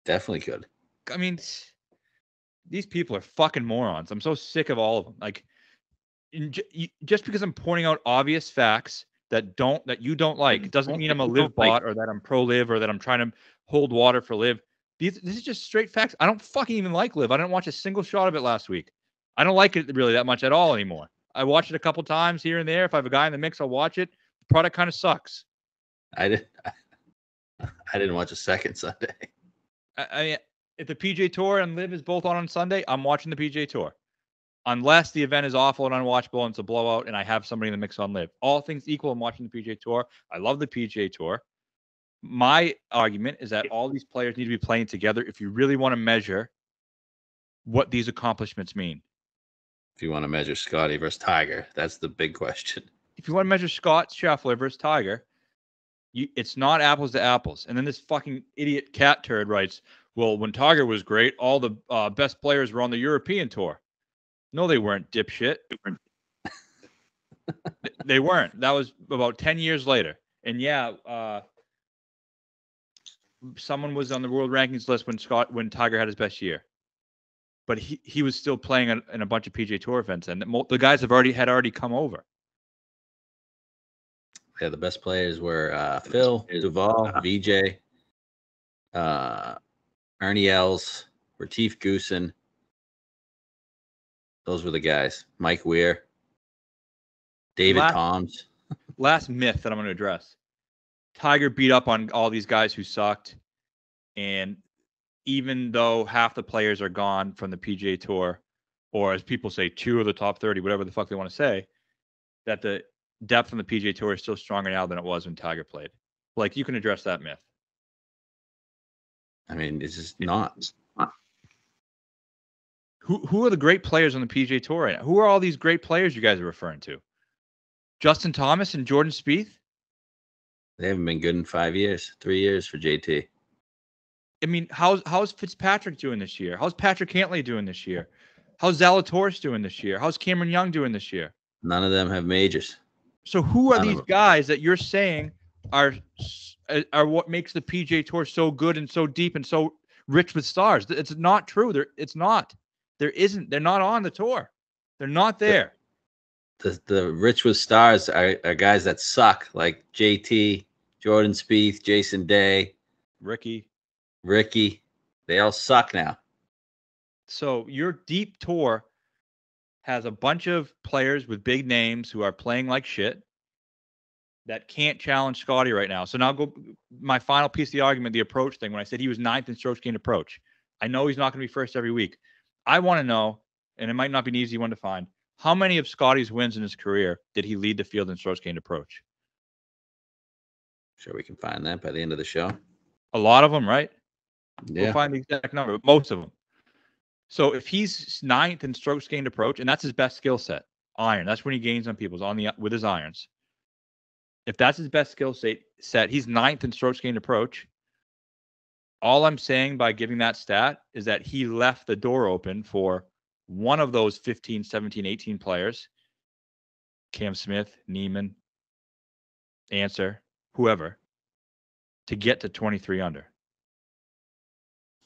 Definitely could. I mean, these people are fucking morons. I'm so sick of all of them. Like, just because I'm pointing out obvious facts that you don't like doesn't mean I'm a live bot or that I'm pro live or that I'm trying to hold water for live. This is just straight facts. I don't fucking even like live. I didn't watch a single shot of it last week. I don't like it really that much at all anymore. I watched it a couple times here and there. If I have a guy in the mix, I'll watch it. The product kind of sucks. I didn't watch a second Sunday. If the PGA Tour and Live is both on Sunday, I'm watching the PGA Tour. Unless the event is awful and unwatchable and it's a blowout and I have somebody in the mix on Live. All things equal, I'm watching the PGA Tour. I love the PGA Tour. My argument is that all these players need to be playing together if you really want to measure what these accomplishments mean. If you want to measure Scotty versus Tiger, that's the big question. If you want to measure Scott Scheffler versus Tiger, it's not apples to apples. And then this fucking idiot cat turd writes, well, when Tiger was great, all the best players were on the European Tour. No, they weren't, dipshit. They weren't. That was about 10 years later. And yeah, someone was on the world rankings list when Tiger had his best year. But he was still playing in a bunch of PGA Tour events, and the guys had already come over. Yeah, the best players were Phil, Duval, VJ, Ernie Els, Retief Goosen. Those were the guys. Mike Weir. David Toms. Last myth that I'm going to address. Tiger beat up on all these guys who sucked. And even though half the players are gone from the PGA Tour, or as people say, 2 of the top 30, whatever the fuck they want to say, that the depth on the PGA Tour is still stronger now than it was when Tiger played. Like, you can address that myth. I mean, it's just not. Who are the great players on the PGA Tour right now? Who are all these great players you guys are referring to? Justin Thomas and Jordan Spieth? They haven't been good in 5 years, 3 years for JT. I mean, how's Fitzpatrick doing this year? How's Patrick Cantlay doing this year? How's Zalatoris doing this year? How's Cameron Young doing this year? None of them have majors. So who are these guys that you're saying are what makes the PGA Tour so good and so deep and so rich with stars? It's not true. It's not. There isn't. They're not on the tour. They're not there. The rich with stars are guys that suck, like JT, Jordan Spieth, Jason Day, Ricky. They all suck now. So your deep tour has a bunch of players with big names who are playing like shit that can't challenge Scotty right now. So now go my final piece of the argument, the approach thing. When I said he was 9th in strokes gained approach, I know he's not going to be first every week. I want to know, and it might not be an easy one to find, how many of Scotty's wins in his career did he lead the field in strokes gained approach? Sure, we can find that by the end of the show. A lot of them, right? Yeah. We'll find the exact number, but most of them. So if he's 9th in strokes gained approach, and that's his best skill set, iron. That's when he gains on people's with his irons. If that's his best skill set, he's 9th in strokes gained approach. All I'm saying by giving that stat is that he left the door open for one of those 15, 17, 18 players, Cam Smith, Neiman, Answer, whoever, to get to 23 under.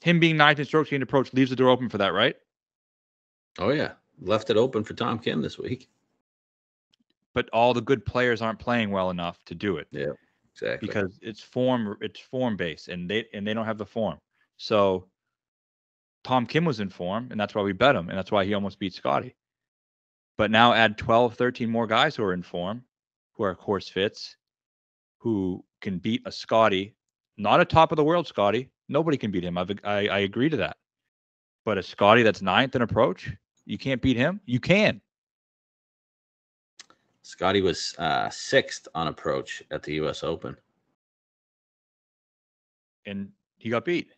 Him being 9th in strokes gained approach leaves the door open for that, right? Oh, yeah. Left it open for Tom Kim this week. But all the good players aren't playing well enough to do it. Yeah, exactly. Because it's form based, and they don't have the form. So Tom Kim was in form, and that's why we bet him, and that's why he almost beat Scotty. But now add 12, 13 more guys who are in form, who are course fits, who can beat a Scotty, not a top of the world Scotty. Nobody can beat him. I agree to that. But a Scotty that's 9th in approach, you can't beat him. You can. Scotty was 6th on approach at the U.S. Open. And he got beat.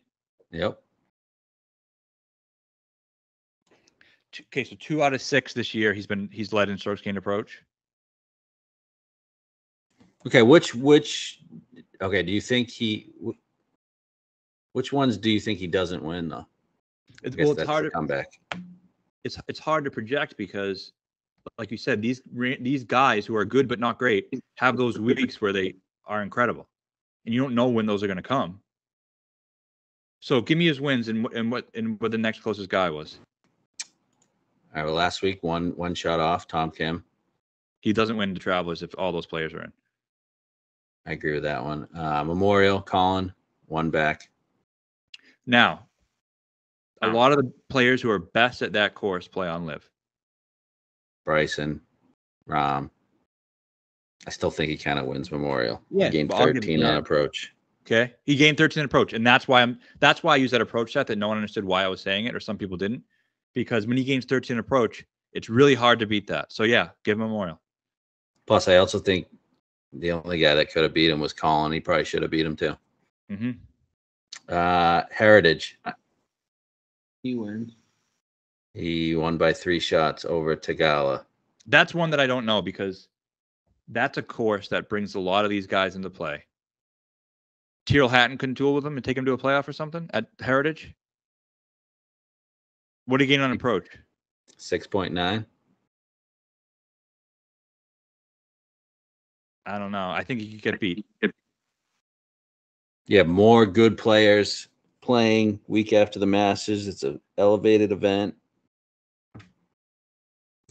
Yep. Okay, so 2 out of 6 this year he's led in strokes gained approach. Okay, okay, do you think which ones do you think he doesn't win though? It's hard to come back. It's hard to project because, like you said, these guys who are good but not great have those weeks where they are incredible, and you don't know when those are going to come. So give me his wins and what the next closest guy was. All right, well, last week one shot off, Tom Kim. He doesn't win the Travelers if all those players are in. I agree with that one. Memorial, Colin, 1 back. Now, a lot of the players who are best at that course play on live. Bryson, Rahm. I still think he kind of wins Memorial. Yeah, he gained 13 on approach. Okay, he gained 13 in approach, and that's why I use that approach set that no one understood why I was saying it, or some people didn't, because when he gains 13 in approach, it's really hard to beat that. So yeah, give him Memorial. Plus, I also think the only guy that could have beat him was Colin. He probably should have beat him too. Mm-hmm. Heritage. He wins. He won by 3 shots over Tagala. That's one that I don't know because that's a course that brings a lot of these guys into play. Tyrrell Hatton couldn't duel with him and take him to a playoff or something at Heritage. What did he gain on approach? 6.9. I don't know. I think he could get beat. You have more good players playing week after the Masters. It's an elevated event.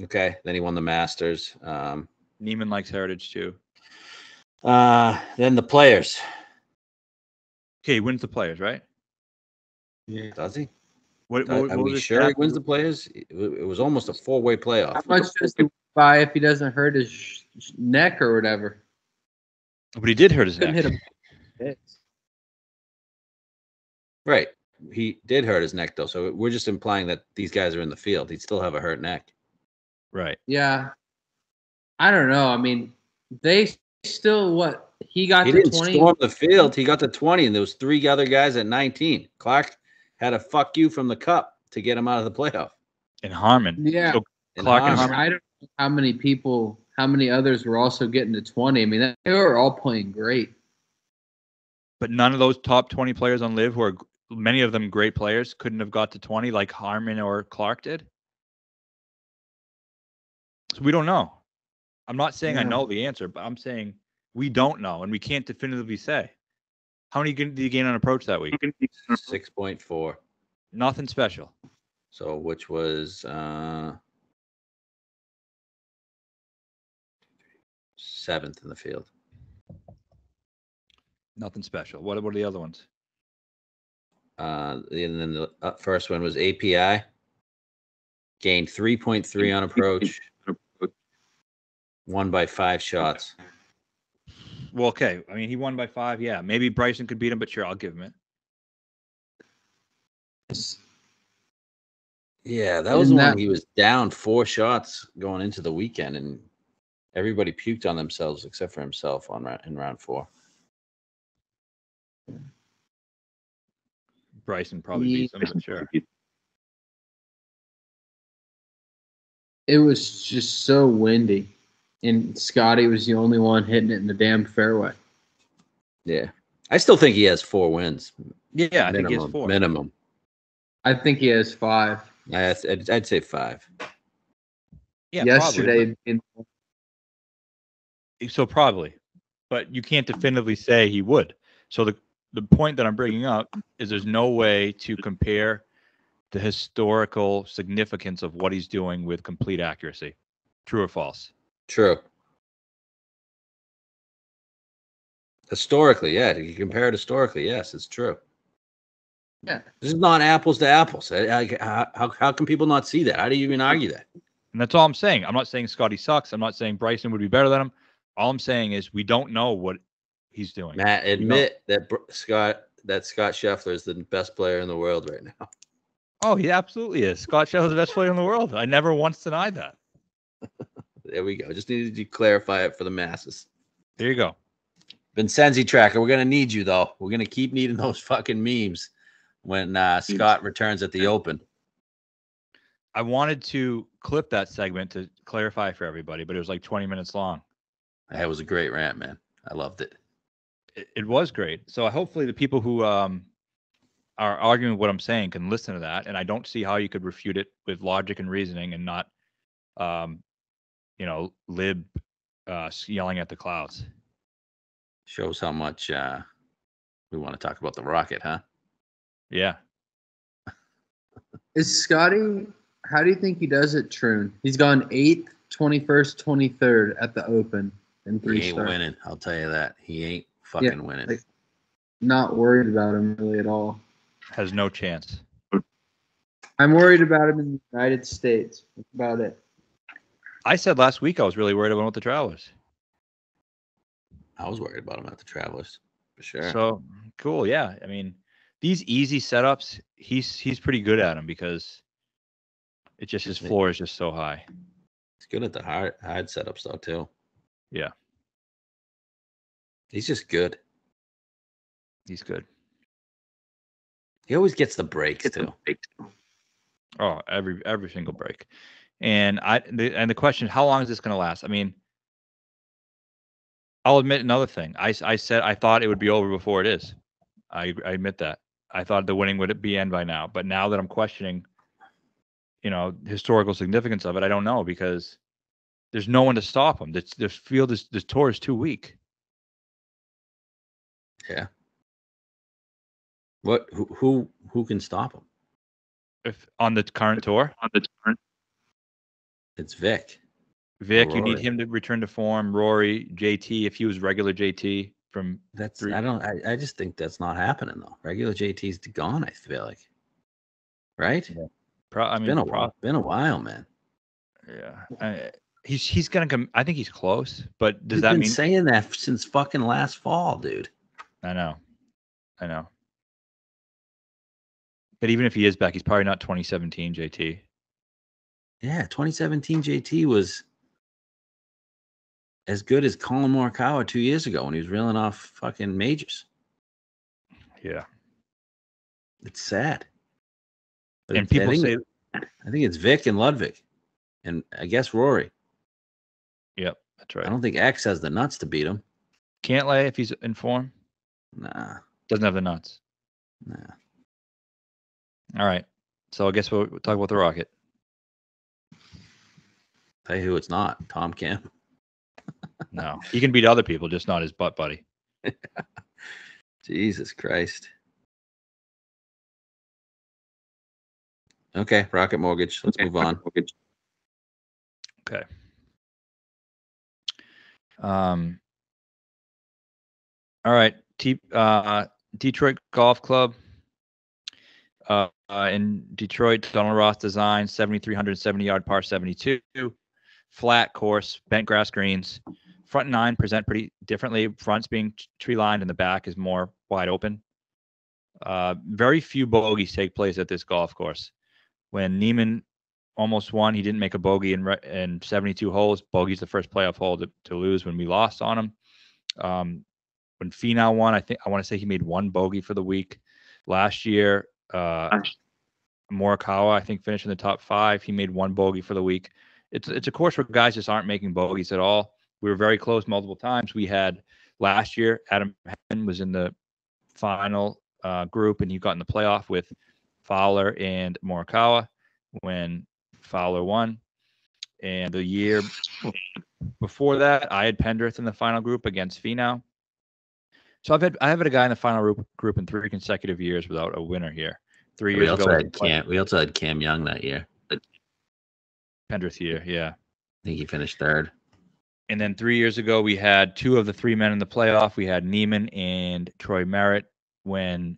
Okay, then he won the Masters. Neiman likes Heritage too. Then the Players. Okay, he wins the Players, right? Yeah. Does he? Are we was sure he his wins the Players? It was almost a 4-way playoff. How much does he buy if he doesn't hurt his neck or whatever? But he did hurt his Couldn't neck. hit him. Right. He did hurt his neck, though. So we're just implying that these guys are in the field. He'd still have a hurt neck. Right. Yeah. I don't know. I mean, they still what? He got He to didn't 20. storm the field. He got to 20, and there was 3 other guys at 19. Clark had a fuck you from the cup to get him out of the playoff. And Harmon. Yeah. So And Clark and Harmon. Harmon. I don't know how many others were also getting to 20. I mean, they were all playing great. But none of those top 20 players on Live, who are many of them great players, couldn't have got to 20 like Harmon or Clark did. So we don't know. I'm not saying I Yeah. know the answer, but I'm saying we don't know, and we can't definitively say. How many did you gain on approach that week? 6.4. Nothing special. So which was 7th in the field. Nothing special. What are the other ones? And then the first one was API. Gained 3.3 on approach. Won by 5 shots. Well, okay. I mean, he won by 5. Yeah, maybe Bryson could beat him, but sure, I'll give him it. Yeah, that was when he was down 4 shots going into the weekend, and everybody puked on themselves except for himself in round 4. Bryson probably beats him, but sure. It was just so windy, and Scotty was the only one hitting it in the damn fairway. Yeah, I still think he has 4 wins. Yeah, I think he has 4 minimum. I think he has 5. I'd say 5. Yeah, yesterday. Probably, but you can't definitively say he would. So the point that I'm bringing up is there's no way to compare the historical significance of what he's doing with complete accuracy. True or false? True. Historically, yeah. You compare it historically, yes, it's true. Yeah. This is not apples to apples. How can people not see that? How do you even argue that? And that's all I'm saying. I'm not saying Scotty sucks. I'm not saying Bryson would be better than him. All I'm saying is we don't know what he's doing. Matt, admit that Scott Scheffler is the best player in the world right now. Oh, he absolutely is. Scott Scheffler is the best player in the world. I never once denied that. There we go. Just needed to clarify it for the masses. There you go. Vincenzi Tracker, we're going to need you, though. We're going to keep needing those fucking memes when Scott returns at the Open. I wanted to clip that segment to clarify for everybody, but it was like 20 minutes long. That was a great rant, man. I loved it. It was great. So hopefully the people who are arguing what I'm saying can listen to that. And I don't see how you could refute it with logic and reasoning and not, lib yelling at the clouds. Shows how much we want to talk about the Rocket, huh? Yeah. Is Scotty, how do you think he does it, Troon? He's gone 8th, 21st, 23rd at the Open in 3 He ain't starts. winning. I'll tell you that. He ain't fucking winning. Like, not worried about him really at all. Has no chance. I'm worried about him in the United States. That's about it. I said last week I was really worried about the Travelers. I was worried about him at the Travelers, for sure. So cool, yeah. I mean, these easy setups, he's pretty good at them because it just his floor is just so high. He's good at the hard setups though too. Yeah, he's just good. He's good. He always gets the breaks too. Oh, every single break. And the question, how long is this going to last? I mean, I'll admit another thing. I said I thought it would be over before it is. I admit that. I thought the winning would be end by now. But now that I'm questioning, historical significance of it, I don't know because there's no one to stop him. This tour is too weak. Yeah. What? Who can stop him? If on the current tour, it's Vic. Vic, you need him to return to form. Rory, JT, if he was regular JT from I just think that's not happening though. Regular JT's gone, I feel like. right? Yeah. Been a while. Been a while, man. Yeah. He's gonna come. I think he's close, but does We've that been mean? saying that since fucking last fall, dude. I know. But even if he is back, he's probably not 2017 JT. Yeah, 2017 JT was as good as Colin Morikawa 2 years ago when he was reeling off fucking majors. Yeah. It's sad. But And people say, I think it's Vic and Ludwig, and I guess Rory. Yep, that's right. I don't think X has the nuts to beat him. Can't lay if he's in form. Nah. Doesn't have the nuts. Nah. All right. So I guess we'll talk about the Rocket. Tell you who it's not. Tom Kim. No. He can beat other people, just not his butt buddy. Jesus Christ. Okay, Rocket Mortgage. Let's move on. Okay. All right. Detroit Golf Club. In Detroit, Donald Ross design 7,370-yard par 72, flat course, bent grass greens. Front nine present pretty differently. Front's being tree lined, and the back is more wide open. Very few bogeys take place at this golf course. When Neiman almost won, he didn't make a bogey in 72 holes. Bogey's the first playoff hole to lose when we lost on him. When Finau won, I want to say he made one bogey for the week. Last year, Morikawa, I think, finished in the top 5. He made one bogey for the week. It's a course where guys just aren't making bogeys at all. We were very close multiple times. We had last year, Adam Henn was in the final group, and he got in the playoff with Fowler and Morikawa when Fowler won. And the year before that, I had Pendrith in the final group against Finau. So I have had a guy in the final group in 3 consecutive years without a winner here. 3 years ago, we also had Cam Young that year. Pendrith year, yeah. I think he finished 3rd. And then 3 years ago, we had 2 of the 3 men in the playoff. We had Neiman and Troy Merritt when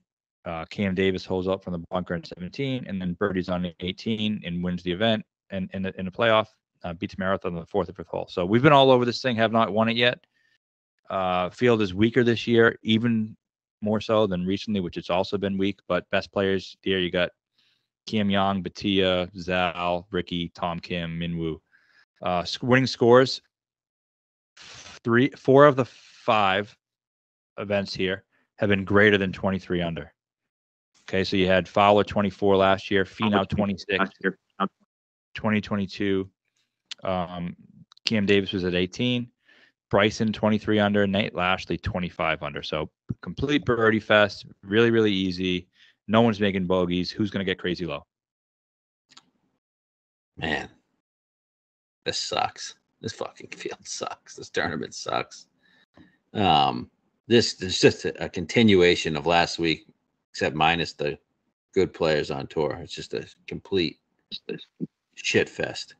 Cam Davis holds up from the bunker in 17, and then birdies on 18 and wins the event and in the playoff, beats Marathon on the 4th or 5th hole. So we've been all over this thing, have not won it yet. Field is weaker this year, even more so than recently, which it's also been weak. But best players here, you got Cam Young, Batia, Zal, Ricky, Tom Kim, Minwoo. Winning scores, 4 of the 5 events here have been greater than 23 under. Okay, so you had Fowler 24 last year, Finau 26, 2022. Cam Davis was at 18. Bryson 23 under, Nate Lashley 25 under. So complete birdie fest, really, really easy. No one's making bogeys. Who's going to get crazy low? Man, this sucks. This fucking field sucks. This tournament sucks. This is just a continuation of last week, except minus the good players on tour. It's just a complete shit fest.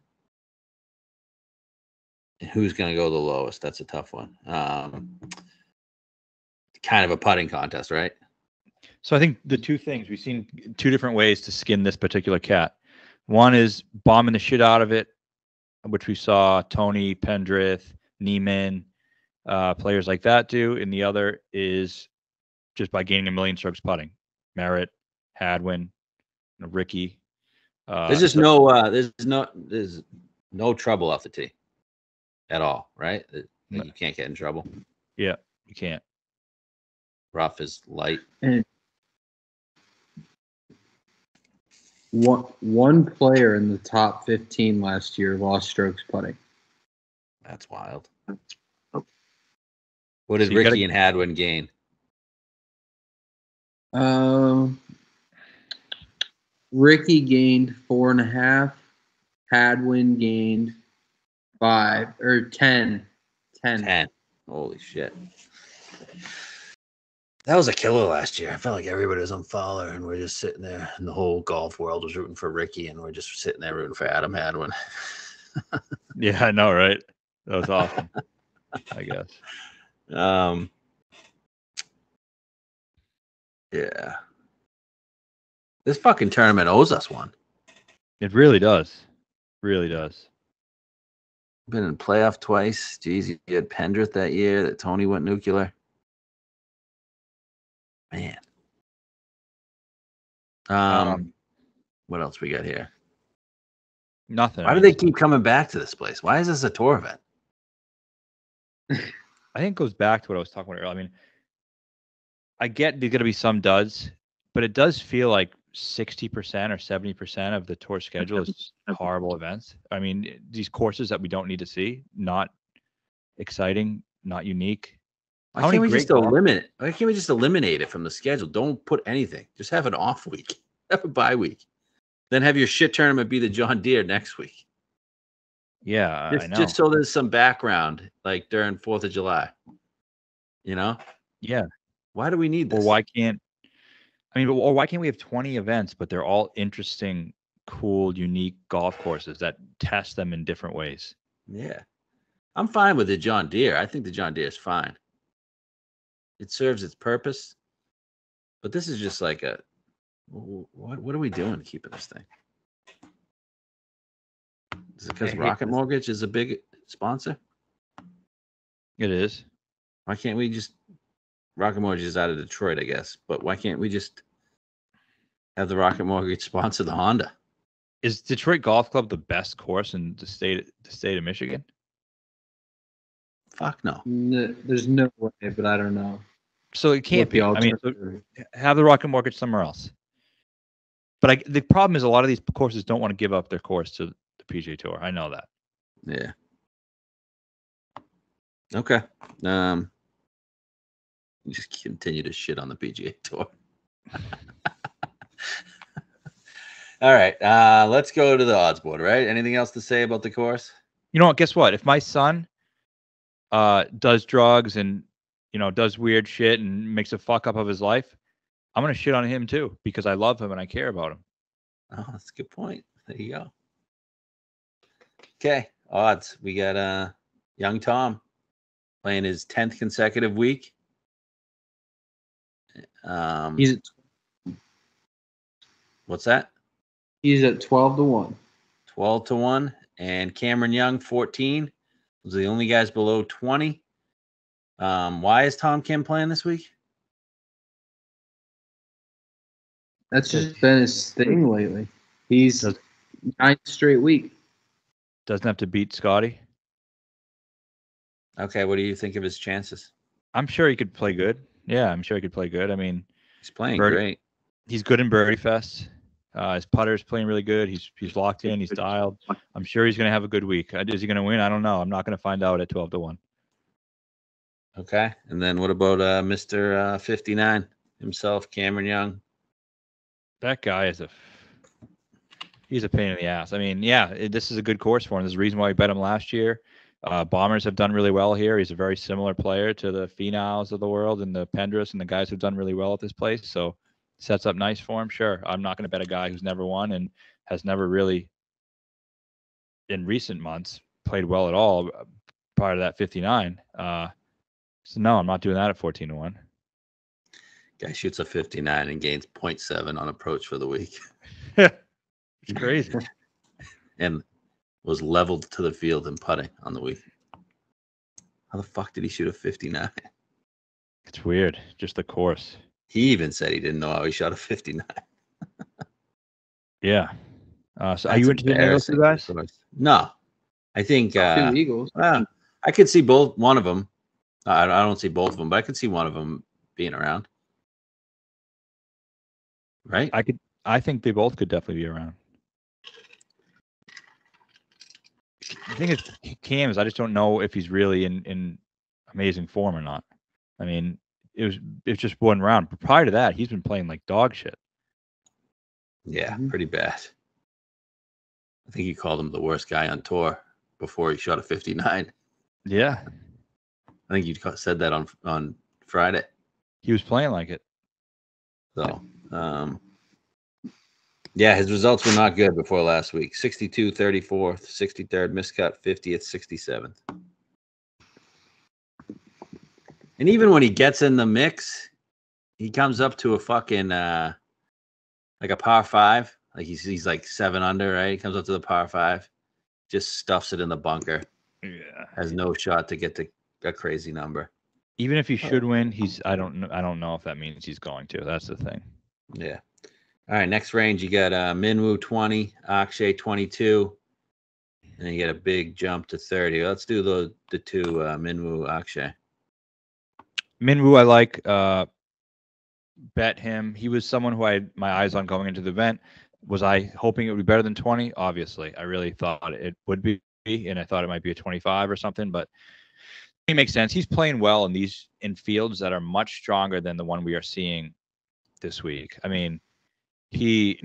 And who's going to go the lowest? That's a tough one. Kind of a putting contest, right? So I think the 2 things, we've seen 2 different ways to skin this particular cat. One is bombing the shit out of it, which we saw Tony, Pendrith, Neiman, players like that do. And the other is just by gaining 1 million strokes putting. Merritt, Hadwin, Ricky. There's no trouble off the tee at all, right? You can't get in trouble. Yeah, you can't. Rough is light. And one player in the top 15 last year lost strokes putting. That's wild. What did Ricky and Hadwin gain? Ricky gained 4.5. Hadwin gained 5 or 10. 10. Holy shit. That was a killer last year. I felt like everybody was on Fowler, and we're just sitting there, and the whole golf world was rooting for Ricky, and we're just sitting there rooting for Adam Hadwin. Yeah, I know, right? That was awesome, I guess. Yeah. This fucking tournament owes us one. It really does. Really does. Been in playoff twice. Jeez, you had Pendrith that year that Tony went nuclear. Man. What else we got here? Nothing. Why do they keep coming back to this place? Why is this a tour event? I think it goes back to what I was talking about earlier. I mean, I get there's going to be some duds, but it does feel like 60% or 70% of the tour schedule is horrible events. I mean, these courses that we don't need to see, not exciting, not unique. Why can't we just eliminate it from the schedule? Don't put anything. Just have an off week. Have a bye week. Then have your shit tournament be the John Deere next week. Yeah, I know. Just so there's some background, like during 4th of July. You know? Yeah. Why do we need this? Or why can't we have 20 events, but they're all interesting, cool, unique golf courses that test them in different ways? Yeah. I'm fine with the John Deere. I think the John Deere is fine. It serves its purpose. But this is just like what are we doing keeping this thing? Is it because Rocket Mortgage is a big sponsor? It is. Why can't we just Rocket Mortgage is out of Detroit, I guess, but why can't we just have the Rocket Mortgage sponsor the Honda? Is Detroit Golf Club the best course in the state of Michigan? Fuck no. There's no way, but I don't know. So it can't be. I mean, so have the Rocket Mortgage somewhere else. But the problem is a lot of these courses don't want to give up their course to the PGA Tour. I know that. Yeah. Okay. Just continue to shit on the PGA Tour. All right. Let's go to the odds board, right? Anything else to say about the course? You know what? Guess what? If my son does drugs and does weird shit and makes a fuck up of his life, I'm gonna shit on him too because I love him and I care about him. Oh, that's a good point. There you go. Okay, odds. We got young Tom playing his 10th consecutive week. He's at, what's that? He's at 12-1. 12-1, and Cameron Young 14. Those are the only guys below 20. Why is Tom Kim playing this week? That's just been his thing lately. He's 9th straight week. Doesn't have to beat Scotty. Okay, what do you think of his chances? I'm sure he could play good. Yeah, I'm sure he could play good. I mean, he's playing great. He's good in Birdie Fest. His putter's playing really good. He's locked in. He's dialed. I'm sure he's going to have a good week. Is he going to win? I don't know. I'm not going to find out at 12-1. Okay, and then what about Mr. 59 himself, Cameron Young? That guy he's a pain in the ass. I mean, yeah, this is a good course for him. There's a reason why we bet him last year. Bombers have done really well here. He's a very similar player to the Finals of the world and the Pendriths and the guys who've done really well at this place. So sets up nice for him. Sure, I'm not going to bet a guy who's never won and has never really, in recent months, played well at all prior to that 59. So no, I'm not doing that at 14-1. Guy shoots a 59 and gains 0.7 on approach for the week. It's crazy. And was leveled to the field in putting on the week. How the fuck did he shoot a 59? It's weird. Just the course. He even said he didn't know how he shot a 59. Yeah. So are you interested in those two guys? No. I think two Eagles. I could see one of them. I don't see both of them, but I could see one of them being around. Right? I think they both could definitely be around. The thing is, Cam is I just don't know if he's really in amazing form or not. I mean, it's just one round. But prior to that, he's been playing like dog shit. Yeah, pretty bad. I think he called him the worst guy on tour before he shot a 59. Yeah. I think you said that on Friday. He was playing like it. So, yeah, his results were not good before last week. 62, 34th, 63rd, miscut, 50th, 67th. And even when he gets in the mix, he comes up to a fucking like like a par 5. Like he's like 7 under, right? He comes up to the par 5, just stuffs it in the bunker. Yeah. Has no shot to get to a crazy number. Even if he should win, I don't know if that means he's going to. That's the thing. Yeah. All right, next range you got Minwoo 20, Akshay 22, and then you get a big jump to 30. Let's do the two Minwoo, Akshay. Minwoo, I like. Bet him. He was someone who I had my eyes on going into the event. Was I hoping it would be better than 20? Obviously, I really thought it would be, and I thought it might be a 25 or something. But it makes sense. He's playing well in fields that are much stronger than the one we are seeing this week. I mean, he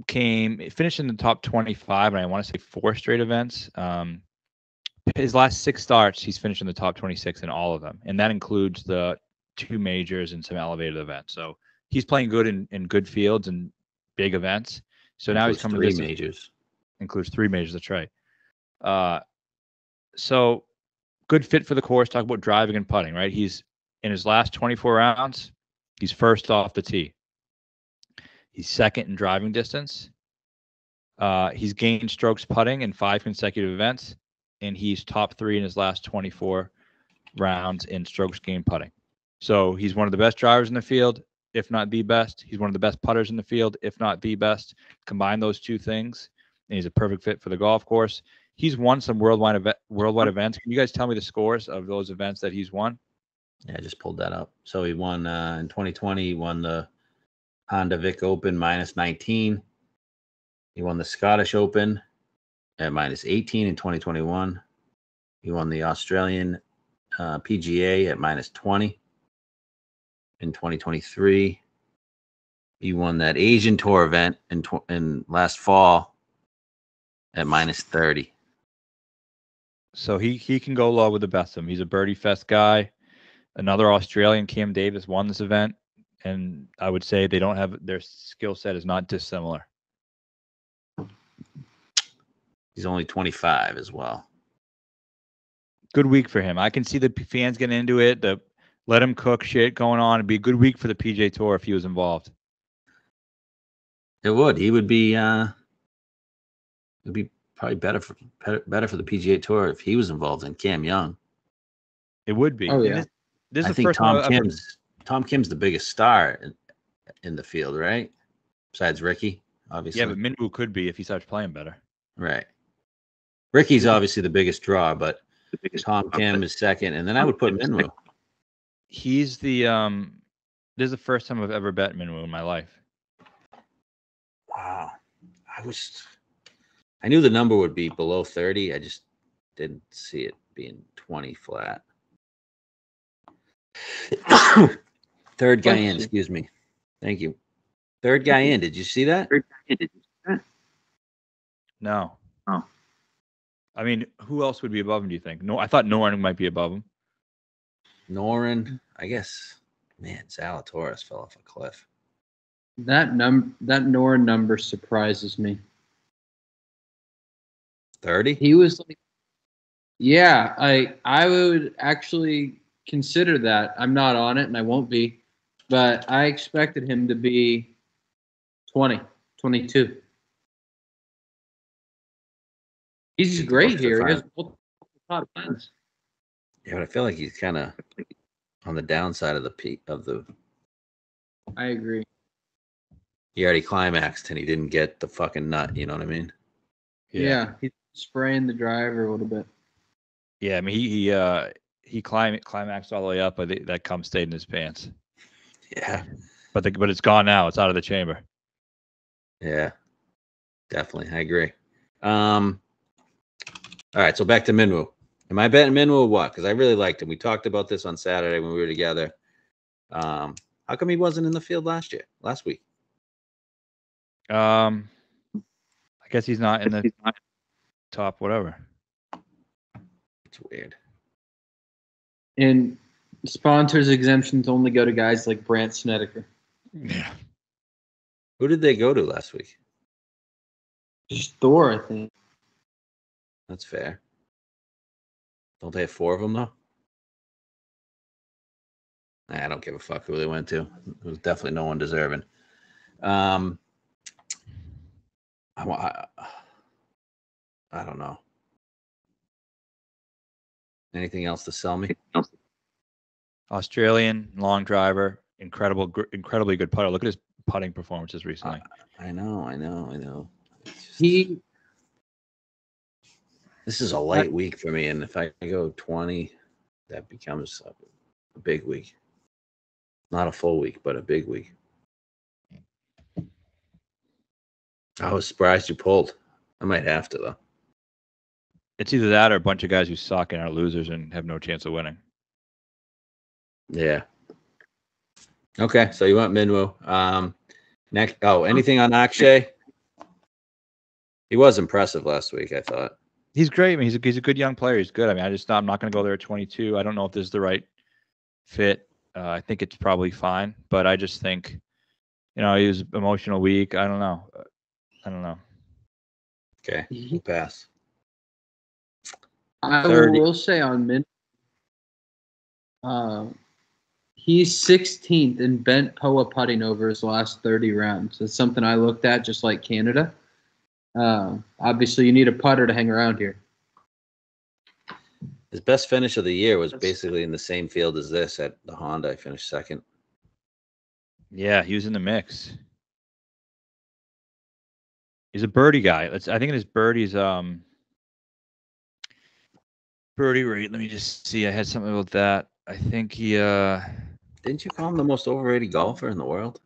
finished in the top 25, and I want to say 4 straight events. His last 6 starts, he's finished in the top 26 in all of them, and that includes the 2 majors and some elevated events. So he's playing good in good fields and big events. So now he's coming to 3 this majors. Includes 3 majors. That's right. So good fit for the course. Talk about driving and putting, right? He's in his last 24 rounds. He's first off the tee. He's second in driving distance. He's gained strokes putting in 5 consecutive events, and he's top 3 in his last 24 rounds in strokes gained putting. So he's one of the best drivers in the field, if not the best. He's one of the best putters in the field, if not the best. Combine those 2 things, and he's a perfect fit for the golf course. He's won some worldwide events. Can you guys tell me the scores of those events that he's won? Yeah, I just pulled that up. So he won in 2020. He won the Honda Vic Open -19. He won the Scottish Open at -18 in 2021. He won the Australian PGA at -20 in 2023. He won that Asian Tour event in last fall at -30. So he can go low with the best of them. He's a birdie fest guy. Another Australian, Cam Davis, won this event, and I would say they don't have their skill set is not dissimilar. He's only 25 as well. Good week for him. I can see the fans getting into it. The let him cook shit going on. It'd be a good week for the PGA Tour if he was involved. It would. He would be. It'd be probably better for the PGA Tour if he was involved in Cam Young. It would be. Oh yeah. This I is the think first Tom Kim's the biggest star in the field, right? Besides Ricky, obviously. Yeah, but Minwoo could be if he starts playing better. Right. Ricky's obviously the biggest draw, but Tom Kim is second, and then I would put Minwoo. He's the this is the first time I've ever bet Minwoo in my life. Wow. I knew the number would be below 30. I just didn't see it being 20 flat. Third guy in, excuse me. Thank you. Third guy in. Did you see that? No. Oh. I mean, who else would be above him, do you think? No, I thought Noren might be above him. Noren, I guess. Man, Zalatoris fell off a cliff. That Noren number surprises me. 30? He was like, yeah, I would actually consider that. I'm not on it, and I won't be, but I expected him to be 20, 22. He's great here. He has multiple top tens. Yeah, but I feel like he's kind of on the downside of the peak of the. I agree. He already climaxed and he didn't get the fucking nut. You know what I mean? Yeah, he's spraying the driver a little bit. Yeah, I mean he climaxed all the way up, but that cum stayed in his pants. Yeah, but it's gone now. It's out of the chamber. Yeah, definitely, I agree. All right, so back to Minwoo. Am I betting Minwoo or what? Because I really liked him. We talked about this on Saturday when we were together. How come he wasn't in the field last week? I guess he's not in the top whatever. It's weird. And sponsors exemptions only go to guys like Brandt Snedeker. Yeah. Who did they go to last week? Just Thor, I think. That's fair. Don't they have 4 of them, though? I don't give a fuck who they went to. It was definitely no one deserving. I don't know. Anything else to sell me? Australian long driver, incredibly good putter. Look at his putting performances recently. I know. He This is a light week for me, and if I go 20, that becomes a big week. Not a full week, but a big week. I was surprised you pulled. I might have to, though. It's either that or a bunch of guys who suck and are losers and have no chance of winning. Yeah. Okay, so you went Minwoo. Next, anything on Akshay? He was impressive last week, I thought. He's great. I mean, he's a good young player. He's good. I mean, I'm not going to go there at 22. I don't know if this is the right fit. I think it's probably fine, but I just think, he was emotional week. I don't know. Okay, we'll pass. I 30. will say on Min, he's 16th in bent POA putting over his last 30 rounds. It's something I looked at, just like Canada. Obviously, you need a putter to hang around here. His best finish of the year was basically in the same field as this at the Honda. I finished second. Yeah, he was in the mix. He's a birdie guy. I think in his birdies, birdie rate. Let me just see. I had something about that. I think he. Didn't you call him the most overrated golfer in the world?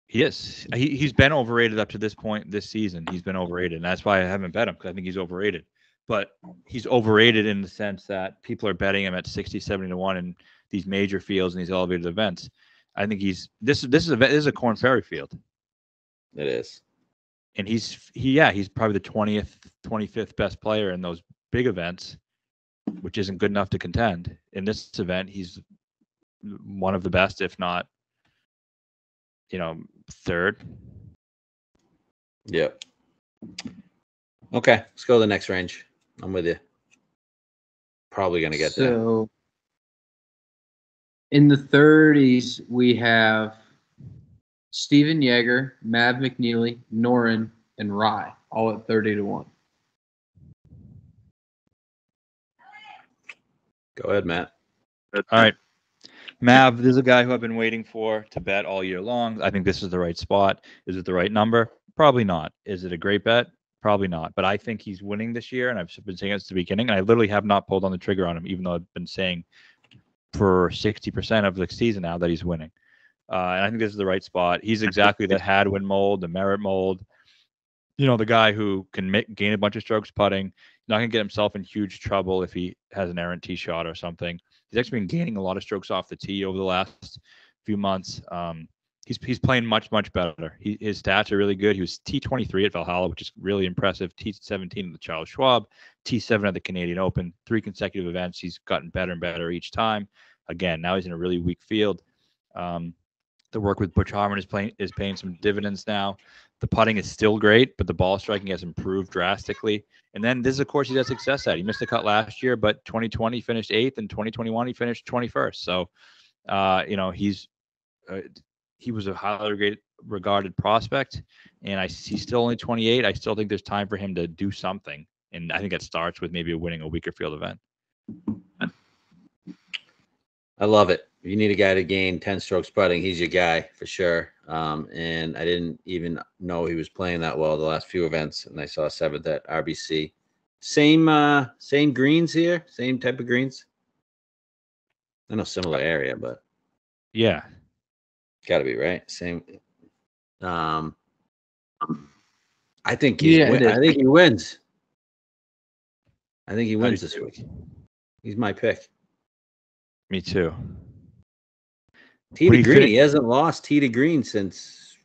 He is. He's been overrated up to this point this season. He's been overrated, and that's why I haven't bet him, because I think he's overrated. But he's overrated in the sense that people are betting him at 60, 70 to 1 in these major fields and these elevated events. I think this is a Corn Ferry field. It is. And he's probably the 20th, 25th best player in those big events, which isn't good enough to contend. In this event, he's one of the best, if not, third. Yep. Okay, let's go to the next range. I'm with you. Probably going to get there. So in the 30s, we have Steven Yeager, Mav McNeely, Noren, and Rye, all at 30 to 1. Go ahead, Matt. All right. Mav, this is a guy who I've been waiting for to bet all year long. I think this is the right spot. Is it the right number? Probably not. Is it a great bet? Probably not. But I think he's winning this year, and I've been saying it since the beginning, and I literally have not pulled on the trigger on him, even though I've been saying for 60% of the season now that he's winning. And I think this is the right spot. He's exactly the Hadwin mold, the Merritt mold. The guy who can gain a bunch of strokes putting. He's not going to get himself in huge trouble if he has an errant tee shot or something. He's actually been gaining a lot of strokes off the tee over the last few months. He's playing much, much better. His stats are really good. He was T23 at Valhalla, which is really impressive. T17 at the Charles Schwab, T7 at the Canadian Open. 3 consecutive events. He's gotten better and better each time. Again, now he's in a really weak field. The work with Butch Harmon is paying some dividends now. The putting is still great, but the ball striking has improved drastically. And then this is a course he's had success at. He missed the cut last year, but 2020 he finished 8th, and 2021 he finished 21st. So, he was a highly regarded prospect, and he's still only 28. I still think there's time for him to do something, and I think it starts with maybe winning a weaker field event. I love it. You need a guy to gain 10 strokes putting. He's your guy for sure. And I didn't even know he was playing that well the last few events, and I saw 7th at RBC. Same greens here, same type of greens. I know similar area, but yeah, got to be right. Same. I think I think he wins. I think he wins this week. He's my pick. Me too. Tee to green. He hasn't lost tee to green since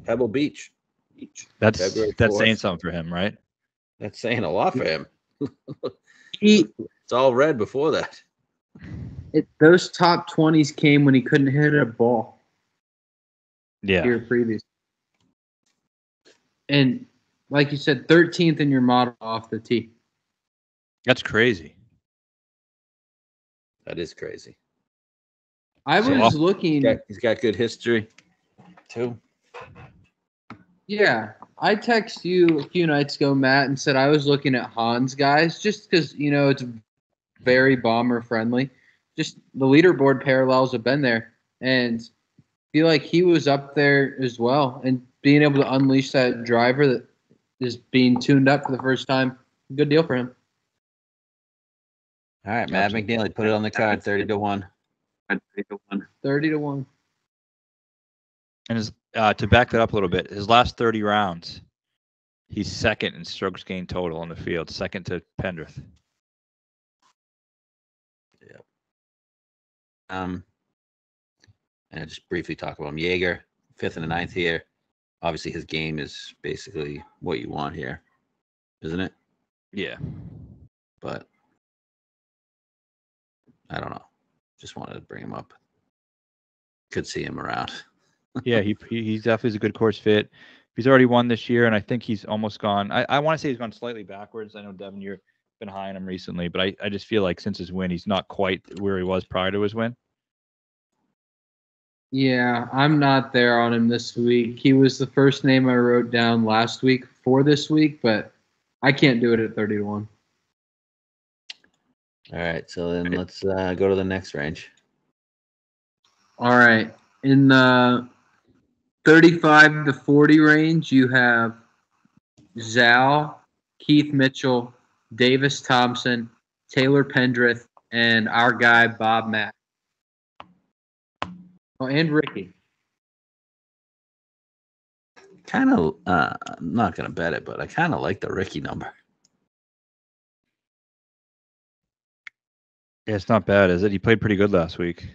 Pebble Beach. That's saying something for him, right? That's saying a lot for him. It's all red before that. Those top 20s came when he couldn't hit a ball. Yeah. Year previous. And like you said, 13th in your model off the tee. That's crazy. That is crazy. I was looking. He's got good history. too. Yeah, I texted you a few nights ago, Matt, and said I was looking at Hans guys just because it's very bomber friendly. Just the leaderboard parallels have been there, and feel like he was up there as well. And being able to unleash that driver that is being tuned up for the first time, good deal for him. All right, Matt McNeely, put it on the card, 30-1. 30-1. And to back that up a little bit, his last 30 rounds, he's second in strokes gained total on the field, second to Pendrith. Yep. And just briefly talk about him. Jaeger, 5th and the 9th here. Obviously, his game is basically what you want here, isn't it? Yeah. But I don't know. Just wanted to bring him up. Could see him around. Yeah, he's definitely a good course fit. He's already won this year, and I think he's almost gone. I want to say he's gone slightly backwards. I know, Devon, you've been high on him recently, but I just feel like since his win, he's not quite where he was prior to his win. Yeah, I'm not there on him this week. He was the first name I wrote down last week for this week, but I can't do it at 30-1. All right, so then let's go to the next range. All right. In the 35 to 40 range, you have Zal, Keith Mitchell, Davis Thompson, Taylor Pendrith, and our guy Bob Mack. Oh, and Ricky. Kind of, I'm not going to bet it, but I kind of like the Ricky number. Yeah, it's not bad, is it? He played pretty good last week.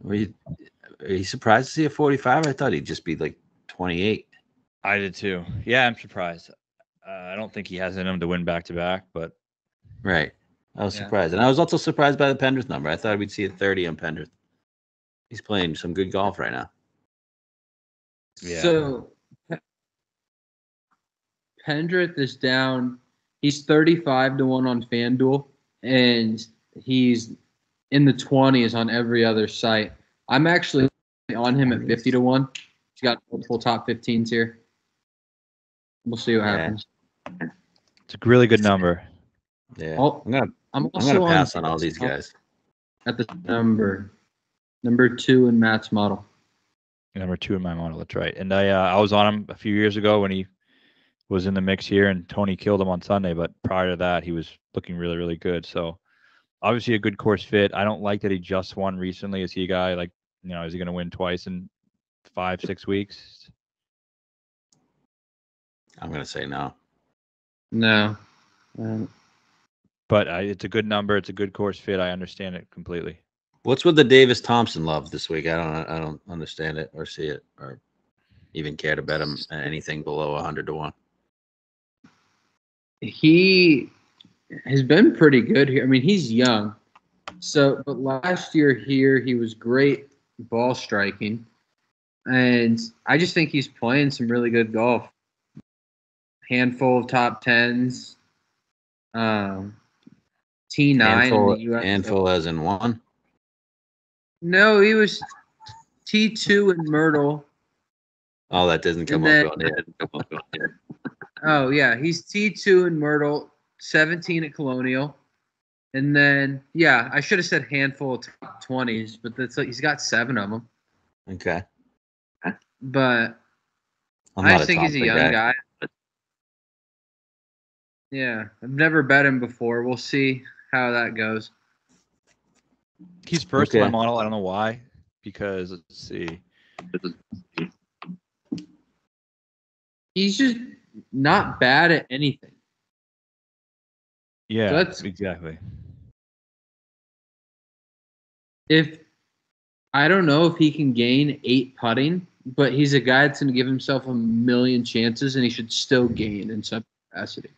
Are you surprised to see a 45? I thought he'd just be like 28. I did too. Yeah, I'm surprised. I don't think he has in him to win back-to-back, but... Right. I was surprised. And I was also surprised by the Pendrith number. I thought we'd see a 30 on Pendrith. He's playing some good golf right now. Yeah. So Pendrith is down. He's 35-1 on FanDuel, and he's in the 20s on every other site. I'm actually on him at 50-1. He's got multiple top 15s here. We'll see what happens. It's a really good number. Yeah. I'm I'm also gonna pass on all these guys. At the number 2 in Matt's model. Number 2 in my model, that's right. And I was on him a few years ago when he was in the mix here, and Tony killed him on Sunday. But prior to that, he was looking really, really good. So obviously a good course fit. I don't like that he just won recently. Is he a guy like, is he going to win twice in 5-6 weeks? I'm going to say no. No. But it's a good number. It's a good course fit. I understand it completely. What's with the Davis Thompson love this week? I don't understand it or see it or even care to bet him anything below 100-1. He has been pretty good here. I mean, he's young. But last year here, he was great ball striking. And I just think he's playing some really good golf. Handful of top 10s. T9 in the US. Handful as in one? No, he was T2 in Myrtle. Oh, that doesn't come up on it. Oh, yeah. He's T2 in Myrtle, 17 at Colonial. And then, yeah, I should have said handful of top 20s, but he's got 7 of them. Okay. But I just think he's a young guy. Yeah, I've never bet him before. We'll see how that goes. He's first in my model. I don't know why. Because, let's see. He's just not bad at anything. Yeah, exactly. I don't know if he can gain 8 putting, but he's a guy that's going to give himself a million chances, and he should still gain in some capacity.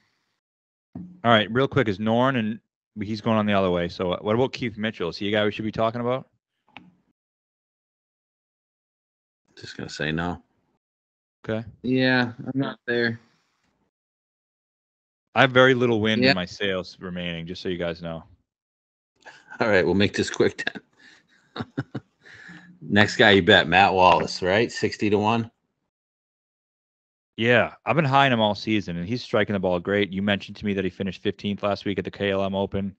All right, real quick, is Norn, and he's going on the other way. So what about Keith Mitchell? Is he a guy we should be talking about? Just going to say no. Okay. Yeah, I'm not there. I have very little wind in my sales remaining, just so you guys know. All right, we'll make this quick then. Next guy you bet, Matt Wallace, right? 60-1. Yeah, I've been high on him all season, and he's striking the ball great. You mentioned to me that he finished 15th last week at the KLM Open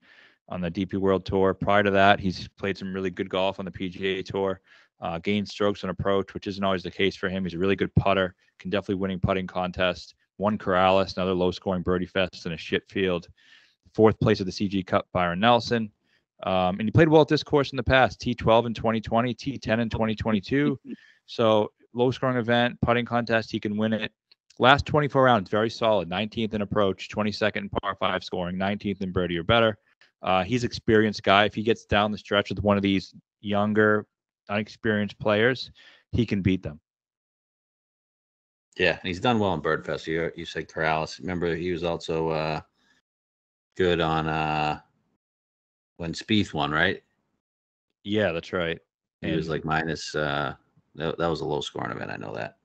on the DP World Tour. Prior to that, he's played some really good golf on the PGA Tour, gained strokes on approach, which isn't always the case for him. He's a really good putter, can definitely winning putting contest. Won Corrales, another low-scoring birdie fest in a shit field. 4th place at the CG Cup, Byron Nelson. And he played well at this course in the past, T12 in 2020, T10 in 2022. So low-scoring event, putting contest, he can win it. Last 24 rounds, very solid. 19th in approach, 22nd in par 5 scoring, 19th in birdie or better. He's an experienced guy. If he gets down the stretch with one of these younger, unexperienced players, he can beat them. Yeah, and he's done well in Birdfest. You said Corrales. Remember, he was also good on when Spieth won, right? Yeah, that's right. He was like minus. That was a low scoring event. I know that.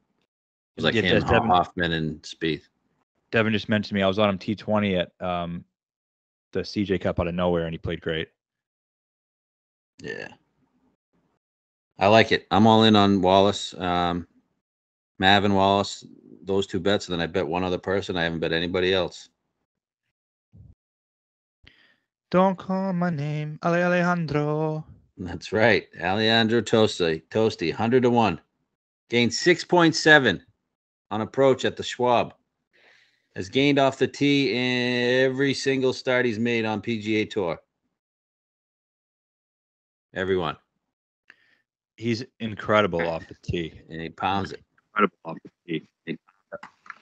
It was like him, Hoffman, and Spieth. Devon just mentioned to me I was on him T20 at the CJ Cup out of nowhere, and he played great. Yeah, I like it. I'm all in on Wallace, Mav and Wallace. Those 2 bets, and then I bet one other person. I haven't bet anybody else. Don't call my name, Alejandro. That's right, Alejandro Tosti, 100-1, gained 6.7 on approach at the Schwab. Has gained off the tee in every single start he's made on PGA Tour. Everyone. He's incredible off the tee. And he pounds it. Incredible off the tee.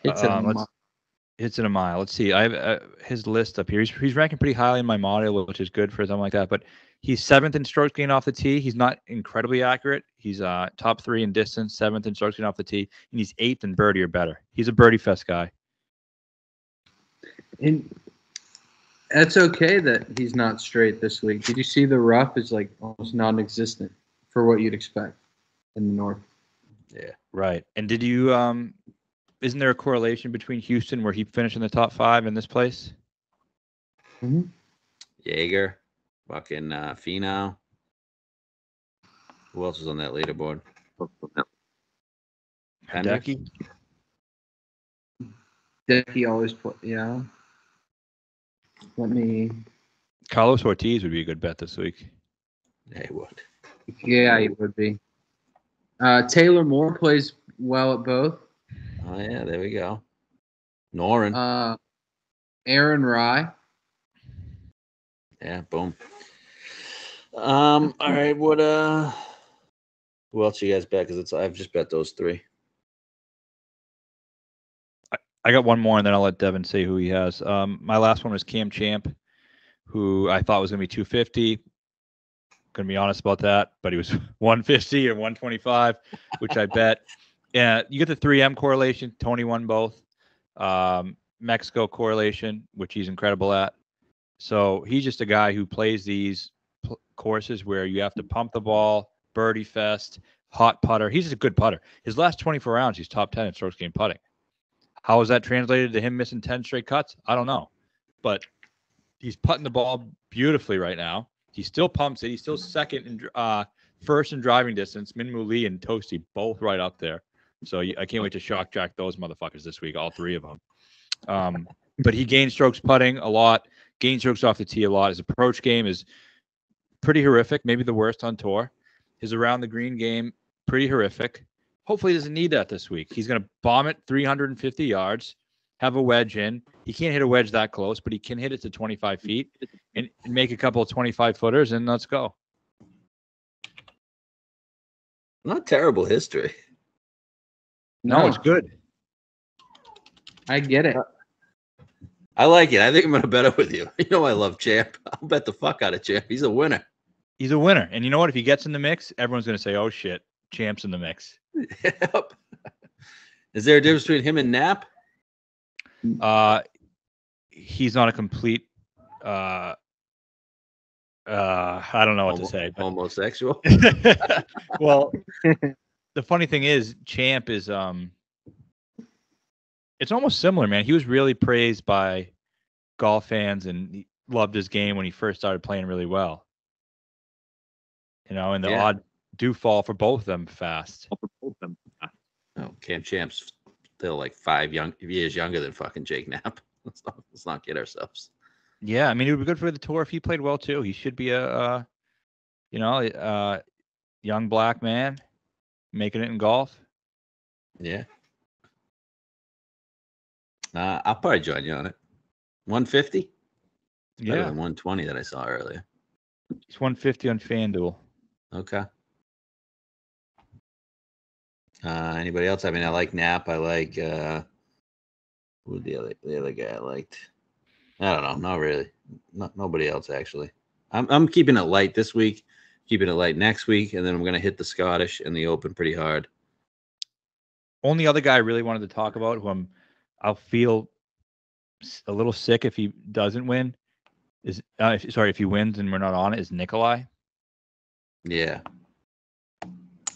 It's Hits in a mile. Let's see. I have his list up here. He's ranking pretty highly in my model, which is good for something like that. But he's 7th in strokes gained off the tee. He's not incredibly accurate. He's top 3 in distance, 7th in strokes gained off the tee, and he's 8th in birdie or better. He's a birdie fest guy. And that's okay that he's not straight this week. Did you see the rough is like almost non-existent for what you'd expect in the north? Yeah. Right. And did you isn't there a correlation between Houston where he finished in the top 5 in this place? Mm-hmm. Jaeger, fucking Finau. Who else is on that leaderboard? Hideki? Decky always put, yeah. Let me. Carlos Ortiz would be a good bet this week. Yeah, he would. Yeah, he would be. Taylor Moore plays well at both. Oh yeah, there we go. Noren. Aaron Rye. Yeah, boom. All right, what who else you guys bet? Because I've just bet those 3. I got one more, and then I'll let Devon say who he has. My last one was Cam Champ, who I thought was going to be 250. Going to be honest about that, but he was 150 or 125, which I bet. Yeah, you get the 3M correlation. Tony won both. Mexico correlation, which he's incredible at. So he's just a guy who plays these courses where you have to pump the ball, birdie fest, hot putter. He's just a good putter. His last 24 rounds, he's top 10 in strokes gained putting. How is that translated to him missing 10 straight cuts? I don't know. But he's putting the ball beautifully right now. He still pumps it. He's still second in first in driving distance. Minwoo Lee and Toasty both right up there. So I can't wait to shock jack those motherfuckers this week, all 3 of them. But he gained strokes putting a lot, gained strokes off the tee a lot. His approach game is pretty horrific, maybe the worst on tour. His around the green game, pretty horrific. Hopefully he doesn't need that this week. He's going to bomb it 350 yards, have a wedge in. He can't hit a wedge that close, but he can hit it to 25 feet and make a couple of 25-footers, and let's go. Not terrible history. No, it's good. I get it. I like it. I think I'm going to bet it with you. You know I love Champ. I'll bet the fuck out of Champ. He's a winner. He's a winner. And you know what? If he gets in the mix, everyone's going to say, oh, shit, Champ's in the mix. Yep. Is there a difference between him and Knapp? He's not a complete I don't know what to say. But... homosexual? Well, the funny thing is, Champ is it's almost similar, man. He was really praised by golf fans and he loved his game when he first started playing really well. You know, and the odd do fall for both of them fast. Oh, Cam Champ's still like 5 years younger than fucking Jake Knapp. Let's not kid ourselves. Yeah, I mean, it would be good for the tour if he played well too. He should be a young black man making it in golf. Yeah. I'll probably join you on it. 150? Better Yeah, than 120 that I saw earlier. it's 150 on FanDuel. Okay. Anybody else? I mean, I like Knapp. I like who the other guy I liked. I don't know. Not really. Nobody else actually. I'm keeping it light this week. Keeping it light next week, and then I'm gonna hit the Scottish and the Open pretty hard. Only other guy I really wanted to talk about, who I'll feel a little sick if he doesn't win, is if he wins and we're not on it, is Nikolai. Yeah.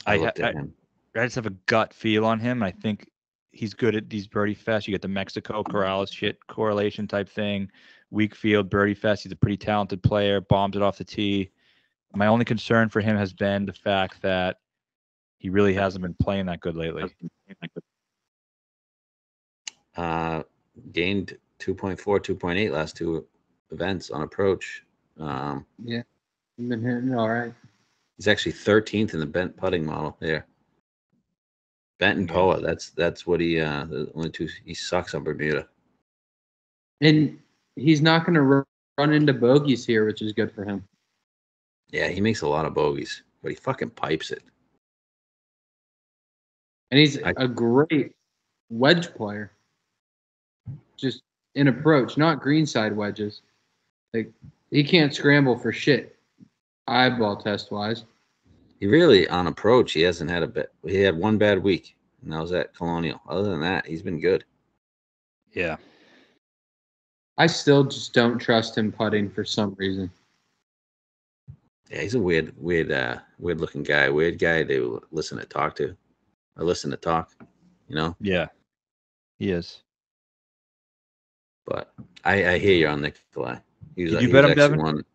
I looked at him. I just have a gut feel on him. I think he's good at these birdie fests. You get the Mexico Corrales shit correlation type thing. Weak field birdie fest. He's a pretty talented player. Bombs it off the tee. My only concern for him has been the fact that he really hasn't been playing that good lately. Gained 2.4, 2.8 last two events on approach. Yeah, you've been hitting it all right. He's actually 13th in the bent putting model there. Bent and Poa. That's what he. The only two. He sucks on Bermuda. And he's not going to run into bogeys here, which is good for him. Yeah, he makes a lot of bogeys, but he fucking pipes it. And he's a great wedge player. Just in approach, not greenside wedges. Like, he can't scramble for shit, eyeball test wise. He really, on approach, he hasn't had a bit. He had one bad week, and that was at Colonial. Other than that, he's been good. Yeah. I still just don't trust him putting for some reason. Yeah, he's a weird looking guy. Weird guy to listen to talk. You know. Yeah. He is. But I hear you on Nikolai. Did you bet him, Devon? One.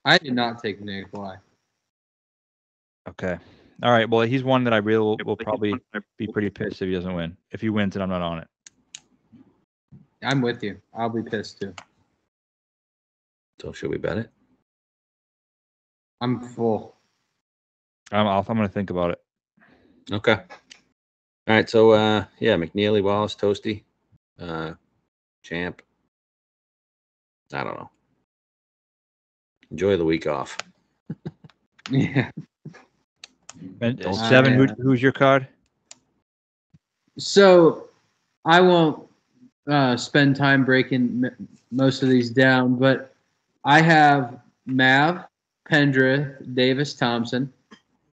I did not take Nikolai. Okay. All right. Well, he's one that I really will probably be pretty pissed if he doesn't win. If he wins and I'm not on it. I'm with you. I'll be pissed too. So should we bet it? I'm full. I'm off. I'm going to think about it. Okay. All right. So McNeely, Wallace, Toasty, Champ. I don't know. Enjoy the week off. Yeah. And Seven, who's your card? So I won't spend time breaking most of these down, but I have Mav, Pendrith, Davis, Thompson,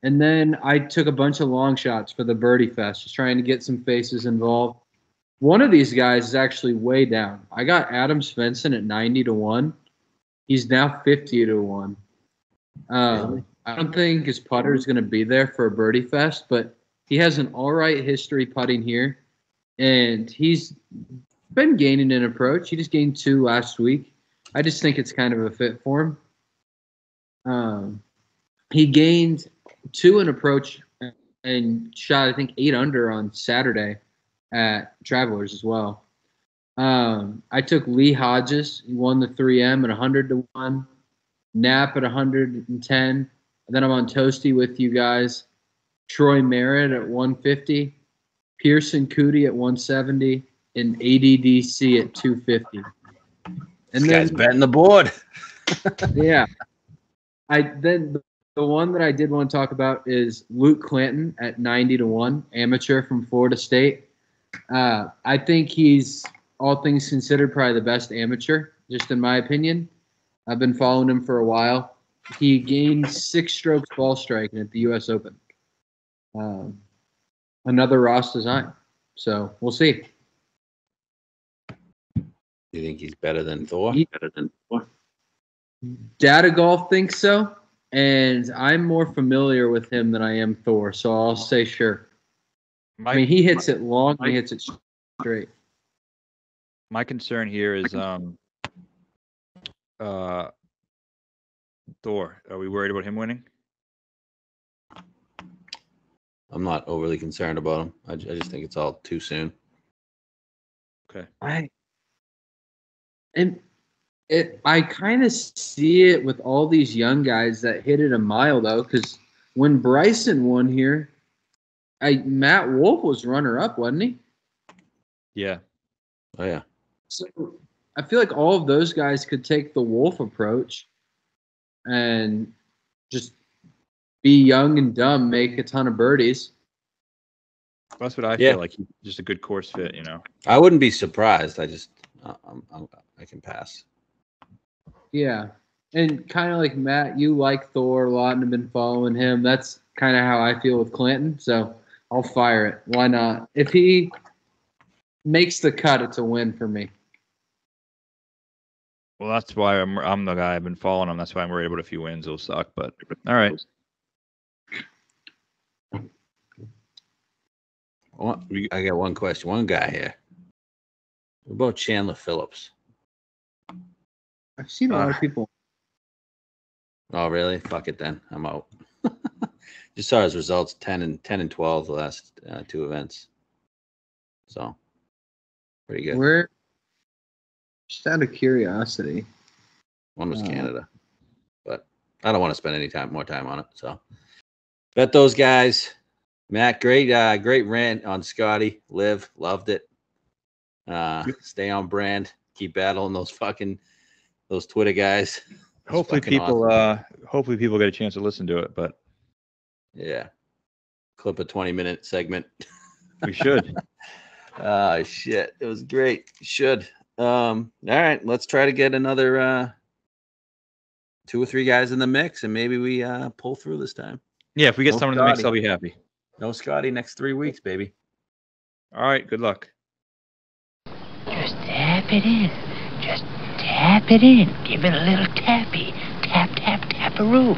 and then I took a bunch of long shots for the Birdie Fest, just trying to get some faces involved. One of these guys is actually way down. I got Adam Svensson at 90-1. He's now 50-1. Really? I don't think his putter is going to be there for a Birdie Fest, but he has an all right history putting here, and he's been gaining an approach. He just gained 2 last week. I just think it's kind of a fit for him. He gained 2 in approach and shot, I think, 8 under on Saturday at Travelers as well. I took Lee Hodges. He won the 3M at 100-1. Knapp at 110. Then I'm on Toasty with you guys. Troy Merritt at 150. Pearson Cootie at 170. And ADDC at 250. And this guy's betting the board. Yeah. The one that I did want to talk about is Luke Clanton at 90-1, amateur from Florida State. I think he's, all things considered, probably the best amateur, just in my opinion. I've been following him for a while. He gained 6 strokes ball striking at the U.S. Open. Another Ross design. So we'll see. You think he's better than Thor? Data Golf thinks so, and I'm more familiar with him than I am Thor, so I'll say sure. I mean, he hits it long, he hits it straight. My concern here is Thor. Are we worried about him winning? I'm not overly concerned about him. I just think it's all too soon. Okay. I kind of see it with all these young guys that hit it a mile though, because when Bryson won here, Matt Wolf was runner up, wasn't he? Yeah. Oh yeah. So I feel like all of those guys could take the Wolf approach and just be young and dumb, make a ton of birdies. That's what I Yeah. feel like. Just a good course fit, you know. I wouldn't be surprised. I just I can pass. Yeah. And kind of like Matt, you like Thor a lot and have been following him. That's kind of how I feel with Clinton. So I'll fire it. Why not? If he makes the cut, it's a win for me. Well, that's why I'm the guy. I've been following him. That's why I'm worried about a few wins. It'll suck, but all right. I got one question. One guy here. What about Chandler Phillips? I've seen a lot of people. Oh, really? Fuck it then. I'm out. Just saw his results 10 and 12 the last 2 events. So pretty good. Just out of curiosity. One was Canada. But I don't want to spend any more time on it. So bet those guys. Matt, great rant on Scotty. Live, loved it. Stay on brand. Keep battling those Twitter guys. Hopefully people get a chance to listen to it, but yeah. Clip a 20-minute segment. we should. Shit. It was great. Should. All right, let's try to get another 2 or 3 guys in the mix and maybe we pull through this time. Yeah, if we get someone in the mix, I'll be happy. No Scotty next 3 weeks, baby. All right, good luck. Just tap it in. Just tap it in. Give it a little tappy. Tap, tap, tap-a-roo.